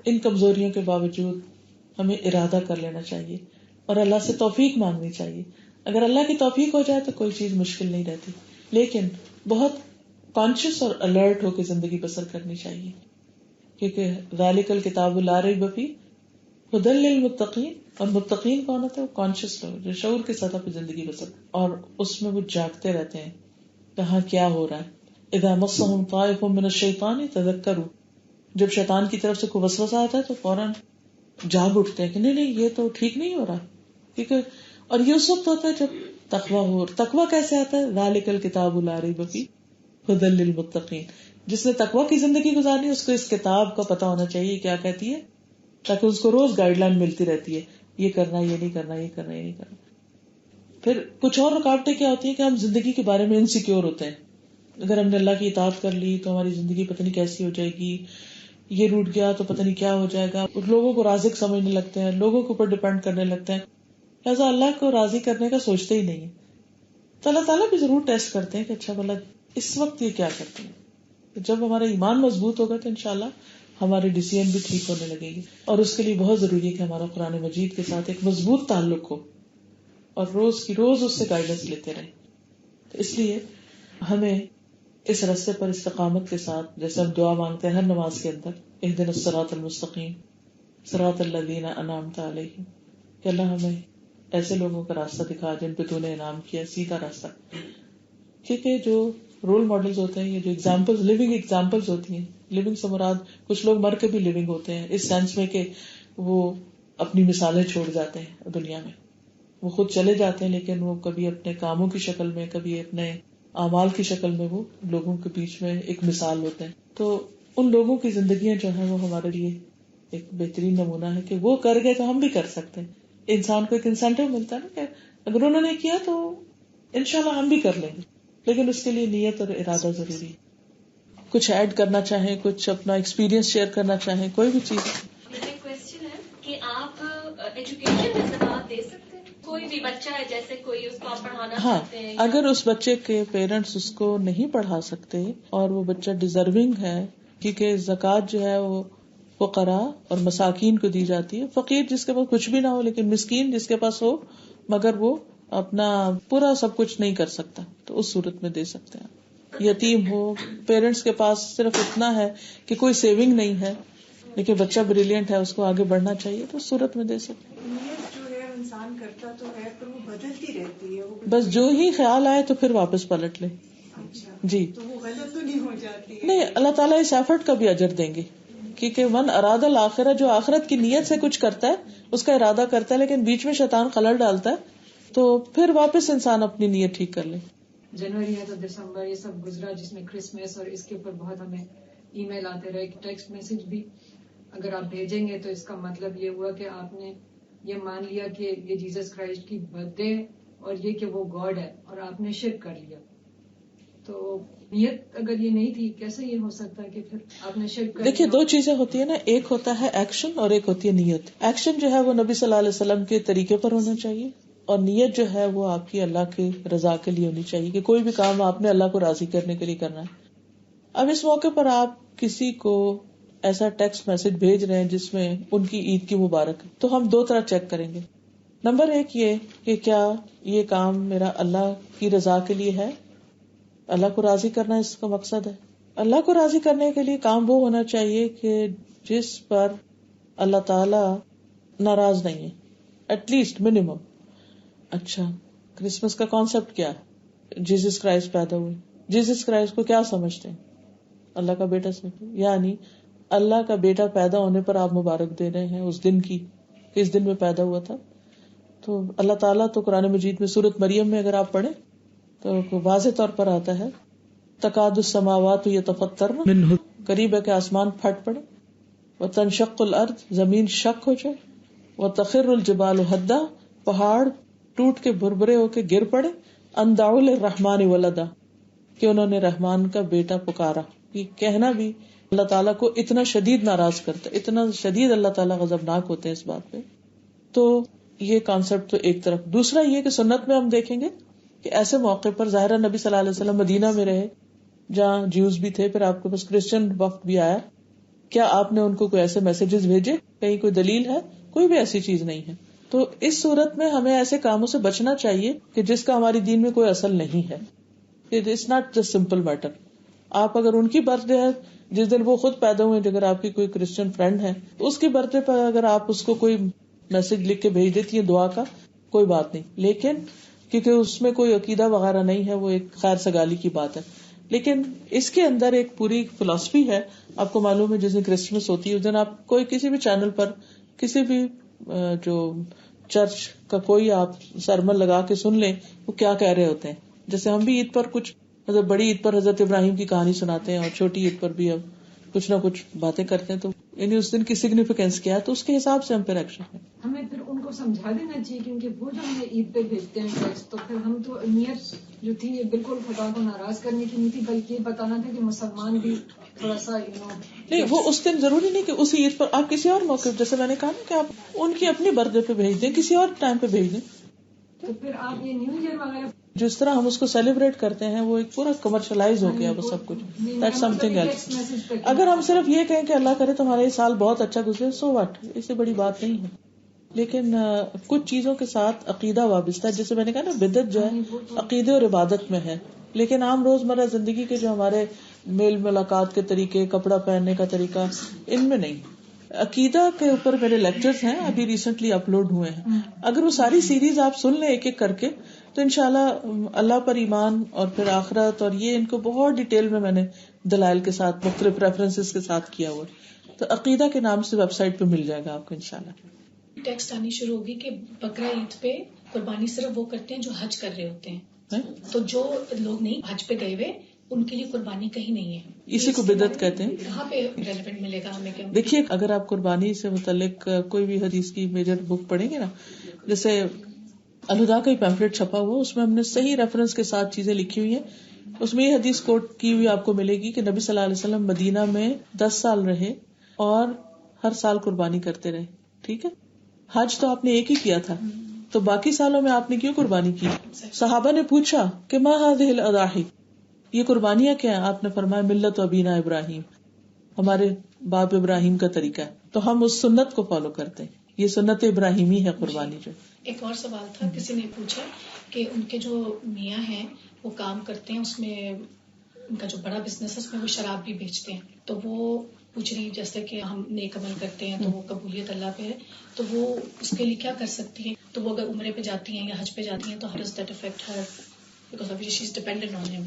ان کمزوریوں کے باوجود ہمیں ارادہ کر لینا چاہیے اور اللہ سے توفیق مانگنی چاہیے. اگر اللہ کی توفیق ہو جائے تو کوئی چیز مشکل نہیں رہتی, لیکن بہت کانشیس اور الرٹ ہو کے زندگی بسر کرنی چاہیے, کیونکہ ذالک الکتاب لا ریب فیہ ھدی للمتقین. اور متقین کون ہوتے ہیں؟ وہ کانشیس لوگ جو شعور کے سطح پہ زندگی بسر اور اس میں وہ جاگتے رہتے ہیں کہاں کیا ہو رہا ہے. اذا مسهم طائف من الشیطان تذکروا, جب شیطان کی طرف سے کوئی وسوسہ آتا ہے تو فوراً جاگ اٹھتے ہیں کہ نہیں یہ تو ٹھیک نہیں ہو رہا. کیونکہ اور یہ اس وقت ہوتا ہے جب تقویٰ ہو. تقویٰ کیسے آتا ہے؟ ذالک الکتاب لا ریب فیہ ھدی للمتقین. جس نے تقویٰ کی زندگی گزارنی اس کو اس کتاب کا پتا ہونا چاہیے کیا کہتی ہے, تاکہ اس کو روز گائیڈ لائن ملتی رہتی ہے, یہ کرنا, یہ نہیں کرنا, یہ کرنا, یہ نہیں کرنا. پھر کچھ اور رکاوٹیں کیا ہوتی ہیں کہ ہم زندگی کے بارے میں انسیکیور ہوتے ہیں. اگر ہم نے اللہ کی اطاعت کر لی تو ہماری زندگی پتہ نہیں کیسی ہو جائے گی, یہ روٹ گیا تو پتہ نہیں کیا ہو جائے گا. لوگوں کو رازق سمجھنے لگتے ہیں, لوگوں کے اوپر ڈپینڈ کرنے لگتے ہیں, لہٰذا اللہ کو راضی کرنے کا سوچتے ہی نہیں. تو اللہ تعالیٰ بھی ضرور ٹیسٹ کرتے ہیں کہ اچھا بھلا اس وقت یہ کیا کرتے ہیں. جب ہمارا ایمان مضبوط ہوگا تو انشاءاللہ ہمارے ڈیسیژن بھی ٹھیک ہونے لگے گی. اور اس کے لیے بہت ضروری ہے کہ ہمارا قرآن مجید کے ساتھ ایک مضبوط تعلق ہو اور روز کی روز اس سے گائیڈنس لیتے رہیں. تو اس لیے ہمیں اس راستے پر استقامت کے ساتھ, جیسے ہم دعا مانگتے ہیں ہر نماز کے اندر, اہدنا الصراط المستقیم صراط الذین انعمت علیہم, کہ اللہ ہمیں ایسے لوگوں کا راستہ دکھا جن پہ تو نے انعام کیا, سیدھا راستہ. کیونکہ جو رول ماڈلز ہوتے ہیں, یہ جو ایگزامپلز, لیونگ ایگزامپلز ہوتی ہیں, لیونگ سے مراد کچھ لوگ مر کے بھی لیونگ ہوتے ہیں, اس سینس میں کہ وہ اپنی مثالیں چھوڑ جاتے ہیں دنیا میں. وہ خود چلے جاتے ہیں لیکن وہ کبھی اپنے کاموں کی شکل میں, کبھی اپنے اعمال کی شکل میں وہ لوگوں کے بیچ میں ایک مثال ہوتے ہیں. تو ان لوگوں کی زندگیاں جو ہیں وہ ہمارے لیے ایک بہترین نمونہ ہے کہ وہ کر گئے تو ہم بھی کر سکتے ہیں. انسان کو ایک انسینٹیو ملتا ہے نا کہ اگر انہوں نے کیا تو انشاءاللہ ہم بھی کر لیں گے, لیکن اس کے لیے نیت اور ارادہ ضروری ہے. کچھ ایڈ کرنا چاہیں, کچھ اپنا ایکسپیرینس شیئر کرنا چاہیں, کوئی بھی چیز. میرا کوشچن ہے کہ آپ ایجوکیشن میں زکوٰۃ دے سکتے ہیں؟ کوئی بھی بچہ ہے جیسے کوئی اس کو آپ پڑھانا ہاں چاہتے ہیں، اگر اس بچے کے پیرنٹس اس کو نہیں پڑھا سکتے اور وہ بچہ ڈیزرونگ ہے، کیونکہ زکوٰۃ جو ہے وہ فقراء اور مساکین کو دی جاتی ہے. فقیر جس کے پاس کچھ بھی نہ ہو لیکن مسکین جس کے پاس ہو مگر وہ اپنا پورا سب کچھ نہیں کر سکتا تو اس صورت میں دے سکتے ہیں. یتیم ہو، پیرنٹس کے پاس صرف اتنا ہے کہ کوئی سیونگ نہیں ہے لیکن بچہ بریلینٹ ہے، اس کو آگے بڑھنا چاہیے تو اس صورت میں دے سکتے ہیں. نیت جو ہے انسان کرتا تو ہے پر وہ بدلتی رہتی ہے، وہ بس جو ہی خیال آئے تو پھر واپس پلٹ لے. اچھا جی تو وہ غلط تو نہیں ہو جاتی ہے؟ نہیں، اللہ تعالیٰ اس ایفرٹ کا بھی اجر دیں گے کیونکہ من اراد الآخرہ، جو آخرت کی نیت سے کچھ کرتا ہے اس کا ارادہ کرتا ہے لیکن بیچ میں شیطان خلل ڈالتا ہے تو پھر واپس انسان اپنی نیت ٹھیک کر لے. جنوری ہے تو دسمبر یہ سب گزرا جس میں کرسمس اور اس کے اوپر بہت ہمیں ای میل آتے رہے، ٹیکسٹ میسج بھی اگر آپ بھیجیں گے تو اس کا مطلب یہ ہوا کہ آپ نے یہ مان لیا کہ یہ جیسس کرائسٹ کی برتھ ڈے اور یہ کہ وہ گاڈ ہے اور آپ نے شرک کر لیا. تو نیت اگر یہ نہیں تھی کیسے یہ ہو سکتا ہے کہ پھر آپ نے شرک کر دیکھیے لیا؟ دو چیزیں ہوتی ہیں نا، ایک ہوتا ہے ایکشن اور ایک ہوتی ہے نیت. ایکشن جو ہے وہ نبی صلی اللہ علیہ وسلم کے طریقے پر ہونا چاہیے اور نیت جو ہے وہ آپ کی اللہ کی رضا کے لیے ہونی چاہیے کہ کوئی بھی کام آپ نے اللہ کو راضی کرنے کے لیے کرنا ہے. اب اس موقع پر آپ کسی کو ایسا ٹیکسٹ میسج بھیج رہے ہیں جس میں ان کی عید کی مبارک ہے تو ہم دو طرح چیک کریں گے. نمبر ایک یہ کہ کیا یہ کام میرا اللہ کی رضا کے لیے ہے، اللہ کو راضی کرنا اس کا مقصد ہے. اللہ کو راضی کرنے کے لیے کام وہ ہونا چاہیے کہ جس پر اللہ تعالی ناراض نہیں ہے، ایٹ لیسٹ منیمم. اچھا کرسمس کا کانسیپٹ کیا ہے؟ جیسس کرائسٹ پیدا ہوئے. جیسس کرائسٹ کو کیا سمجھتے ہیں؟ اللہ کا بیٹا سمجھتے ہیں. یعنی اللہ کا بیٹا پیدا ہونے پر آپ مبارک دے رہے ہیں اس دن کی کہ اس دن میں پیدا ہوا تھا. تو اللہ تعالیٰ تو قرآن مجید میں سورۃ مریم میں اگر آپ پڑھیں تو واضح طور پر آتا ہے تکاد السماوات یتفطرن منہ، قریب ہے کہ آسمان پھٹ پڑے، وتنشق الارض، زمین شک ہو جائے، وتخر الجبال ہدا، پہاڑ ٹوٹ کے بھربھرے ہو کے گر پڑے، ان دعوا للرحمن ولدا، کہ انہوں نے رحمان کا بیٹا پکارا. یہ کہنا بھی اللہ تعالیٰ کو اتنا شدید ناراض کرتا ہے، اتنا شدید اللہ تعالیٰ غضبناک ہوتے ہیں اس بات پہ. تو یہ کانسیپٹ تو ایک طرف. دوسرا یہ کہ سنت میں ہم دیکھیں گے کہ ایسے موقع پر ظاہرہ نبی صلی اللہ علیہ وسلم مدینہ میں رہے جہاں جیوز بھی تھے، پھر آپ کے پاس کرسچن وقت بھی آیا. کیا آپ نے ان کو کوئی ایسے میسجز بھیجے؟ کہیں کوئی دلیل ہے؟ کوئی بھی ایسی چیز نہیں ہے. تو اس صورت میں ہمیں ایسے کاموں سے بچنا چاہیے کہ جس کا ہماری دین میں کوئی اصل نہیں ہے. It's not just simple matter. آپ اگر ان کی برتھ ڈے ہے جس دن وہ خود پیدا ہوئے، اگر آپ کی کوئی کرسچن فرینڈ ہے اس کی برتھ ڈے پر اگر آپ اس کو کوئی میسج لکھ کے بھیج دیتی ہیں دعا کا، کوئی بات نہیں. لیکن کیونکہ اس میں کوئی عقیدہ وغیرہ نہیں ہے، وہ ایک خیر سگالی کی بات ہے. لیکن اس کے اندر ایک پوری فلسفی ہے. آپ کو معلوم ہے جس دن کرسمس ہوتی ہے اس دن آپ کوئی کسی بھی چینل پر کسی بھی جو چرچ کا کوئی آپ سرمن لگا کے سن لیں وہ کیا کہہ رہے ہوتے ہیں. جیسے ہم بھی عید پر کچھ مطلب بڑی عید پر حضرت ابراہیم کی کہانی سناتے ہیں اور چھوٹی عید پر بھی اب کچھ نہ کچھ باتیں کرتے ہیں، تو یعنی اس دن کی سگنیفیکینس کیا ہے تو اس کے حساب سے ہم پھر ایکشن کریں. ہمیں پھر ان کو سمجھا دینا چاہیے کیونکہ وہ جو ہمیں عید پہ بھیجتے ہیں ٹیکسٹ، تو پھر ہم تو نیت جو تھی یہ بالکل خدا کو ناراض کرنے کی نہیں تھی، بلکہ یہ بتانا تھا کہ مسلمان بھی تھوڑا سا نہیں، وہ اس دن ضروری نہیں کہ اسی عید پر، آپ کسی اور موقع جیسے میں نے کہا نا کہ آپ ان کی اپنی برتھ ڈے پہ بھیج دیں، کسی اور ٹائم پہ بھیج دیں. تو پھر آپ یہ نیو ایئر وغیرہ جس طرح ہم اس کو سیلیبریٹ کرتے ہیں وہ ایک پورا کمرشلائز ہو گیا وہ سب کچھ. That's something else. اگر ہم صرف یہ کہیں کہ اللہ کرے تمہارا یہ سال بہت اچھا گزرے، سو واٹ، اس سے بڑی بات نہیں ہے. لیکن کچھ چیزوں کے ساتھ عقیدہ وابستہ ہے، جیسے میں نے کہا نا بدعت جو ہے عقیدے اور عبادت میں ہے، لیکن عام روزمرہ زندگی کے جو ہمارے میل ملاقات کے طریقے، کپڑا پہننے کا طریقہ، ان میں نہیں. عقیدہ کے اوپر میرے لیکچرز ہیں، ابھی ریسنٹلی اپلوڈ ہوئے ہیں. اگر وہ ساری سیریز آپ سن لیں ایک ایک کر کے تو انشاءاللہ اللہ پر ایمان اور پھر آخرت اور یہ ان کو بہت ڈیٹیل میں نے دلائل کے ساتھ مختلف ریفرنسز کے ساتھ کیا ہوا. تو عقیدہ کے نام سے ویب سائٹ پہ مل جائے گا آپ کو انشاءاللہ. ٹیکسٹ آنی شروع ہوگی کہ بقرہ عید پہ قربانی صرف وہ کرتے ہیں جو حج کر رہے ہوتے ہیں، تو جو لوگ نہیں حج پہ گئے ہوئے ان کے لیے قربانی کہیں نہیں ہے. اسی کو بدعت کہتے ہیں. کہاں پہ ریلیونٹ ملے گا ہمیں؟ دیکھیے اگر آپ قربانی سے متعلق کوئی بھی حدیث کی میجر بک پڑھیں گے نا، جیسے الہدا کا ہی پیمفلیٹ چھپا ہوا، اس میں ہم نے صحیح ریفرنس کے ساتھ چیزیں لکھی ہوئی ہیں. اس میں یہ حدیث کوٹ کی ہوئی آپ کو ملے گی کہ نبی صلی اللہ علیہ وسلم مدینہ میں 10 سال رہے اور ہر سال قربانی کرتے رہے. ٹھیک ہے، حج تو آپ نے ایک ہی کیا تھا تو باقی سالوں میں آپ نے کیوں قربانی کی؟ صحابہ نے پوچھا کہ ما هذه الاضاحی، یہ قربانیاں کیا ہیں؟ آپ نے فرمایا ملت ابینا ابراہیم، ہمارے باپ ابراہیم کا طریقہ ہے، تو ہم اس سنت کو فالو کرتے ہیں. یہ سنت ابراہیمی ہے قربانی جو. ایک اور سوال تھا، کسی نے پوچھا کہ ان کے جو میاں ہیں وہ کام کرتے ہیں، اس میں ان کا جو بڑا بزنس ہے اس میں وہ شراب بھی بیچتے ہیں، تو وہ پوچھ رہی جیسے کہ ہم نیک عمل کرتے ہیں تو وہ قبولیت اللہ پہ ہے، تو وہ اس کے لیے کیا کر سکتی ہے؟ تو وہ اگر عمرے پہ جاتی ہیں یا حج پہ جاتی ہیں تو how does that affect her because obviously she's dependent on him.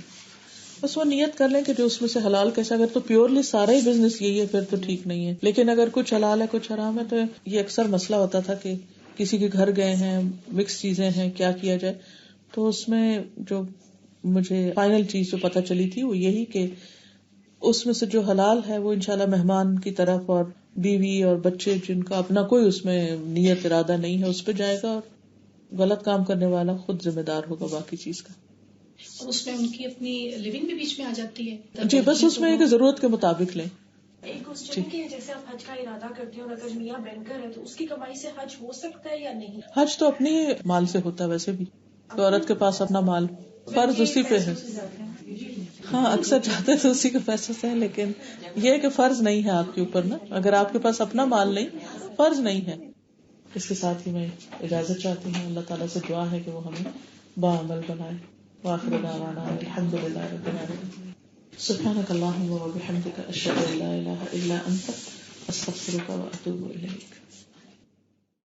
بس وہ نیت کر لیں کہ جو اس میں سے حلال کیسا، اگر تو پیورلی سارا ہی بزنس یہی ہے پھر تو ٹھیک نہیں ہے، لیکن اگر کچھ حلال ہے کچھ حرام ہے، تو یہ اکثر مسئلہ ہوتا تھا کہ کسی کے گھر گئے ہیں، مکس چیزیں ہیں، کیا کیا جائے. تو اس میں جو مجھے فائنل چیز جو پتہ چلی تھی وہ یہی کہ اس میں سے جو حلال ہے وہ انشاءاللہ مہمان کی طرف، اور بیوی اور بچے جن کا اپنا کوئی اس میں نیت ارادہ نہیں ہے اس پہ جائے گا، اور غلط کام کرنے والا خود ذمہ دار ہوگا باقی چیز کا. اور اس میں ان کی اپنی لیونگ بھی بیچ میں آ جاتی ہے. جی بس اس میں ایک ضرورت کے مطابق لیں. ایک کوسچن کہ جیسے آپ حج کا ارادہ کرتے ہیں اور اگر میاں بینکر ہے تو اس کی کمائی سے حج ہو سکتا ہے یا نہیں؟ حج تو اپنے مال سے ہوتا ہے ویسے بھی، تو عورت کے پاس اپنا مال، فرض اسی پہ ہے. ہاں اکثر چاہتے تو اسی کے پیسے سے ہیں، لیکن یہ کہ فرض نہیں ہے آپ کے اوپر نا، اگر آپ کے پاس اپنا مال نہیں، فرض نہیں ہے. اس کے ساتھ ہی میں اجازت چاہتی ہوں، اللہ تعالیٰ سے دعا ہے کہ وہ ہمیں باعمل بنائے. وآخر دعوانا الحمد للہ رب العالمین. سبحانک اللہم وبحمدک اشہد ان لا الہ الا انت استغفرک واتوب الیک.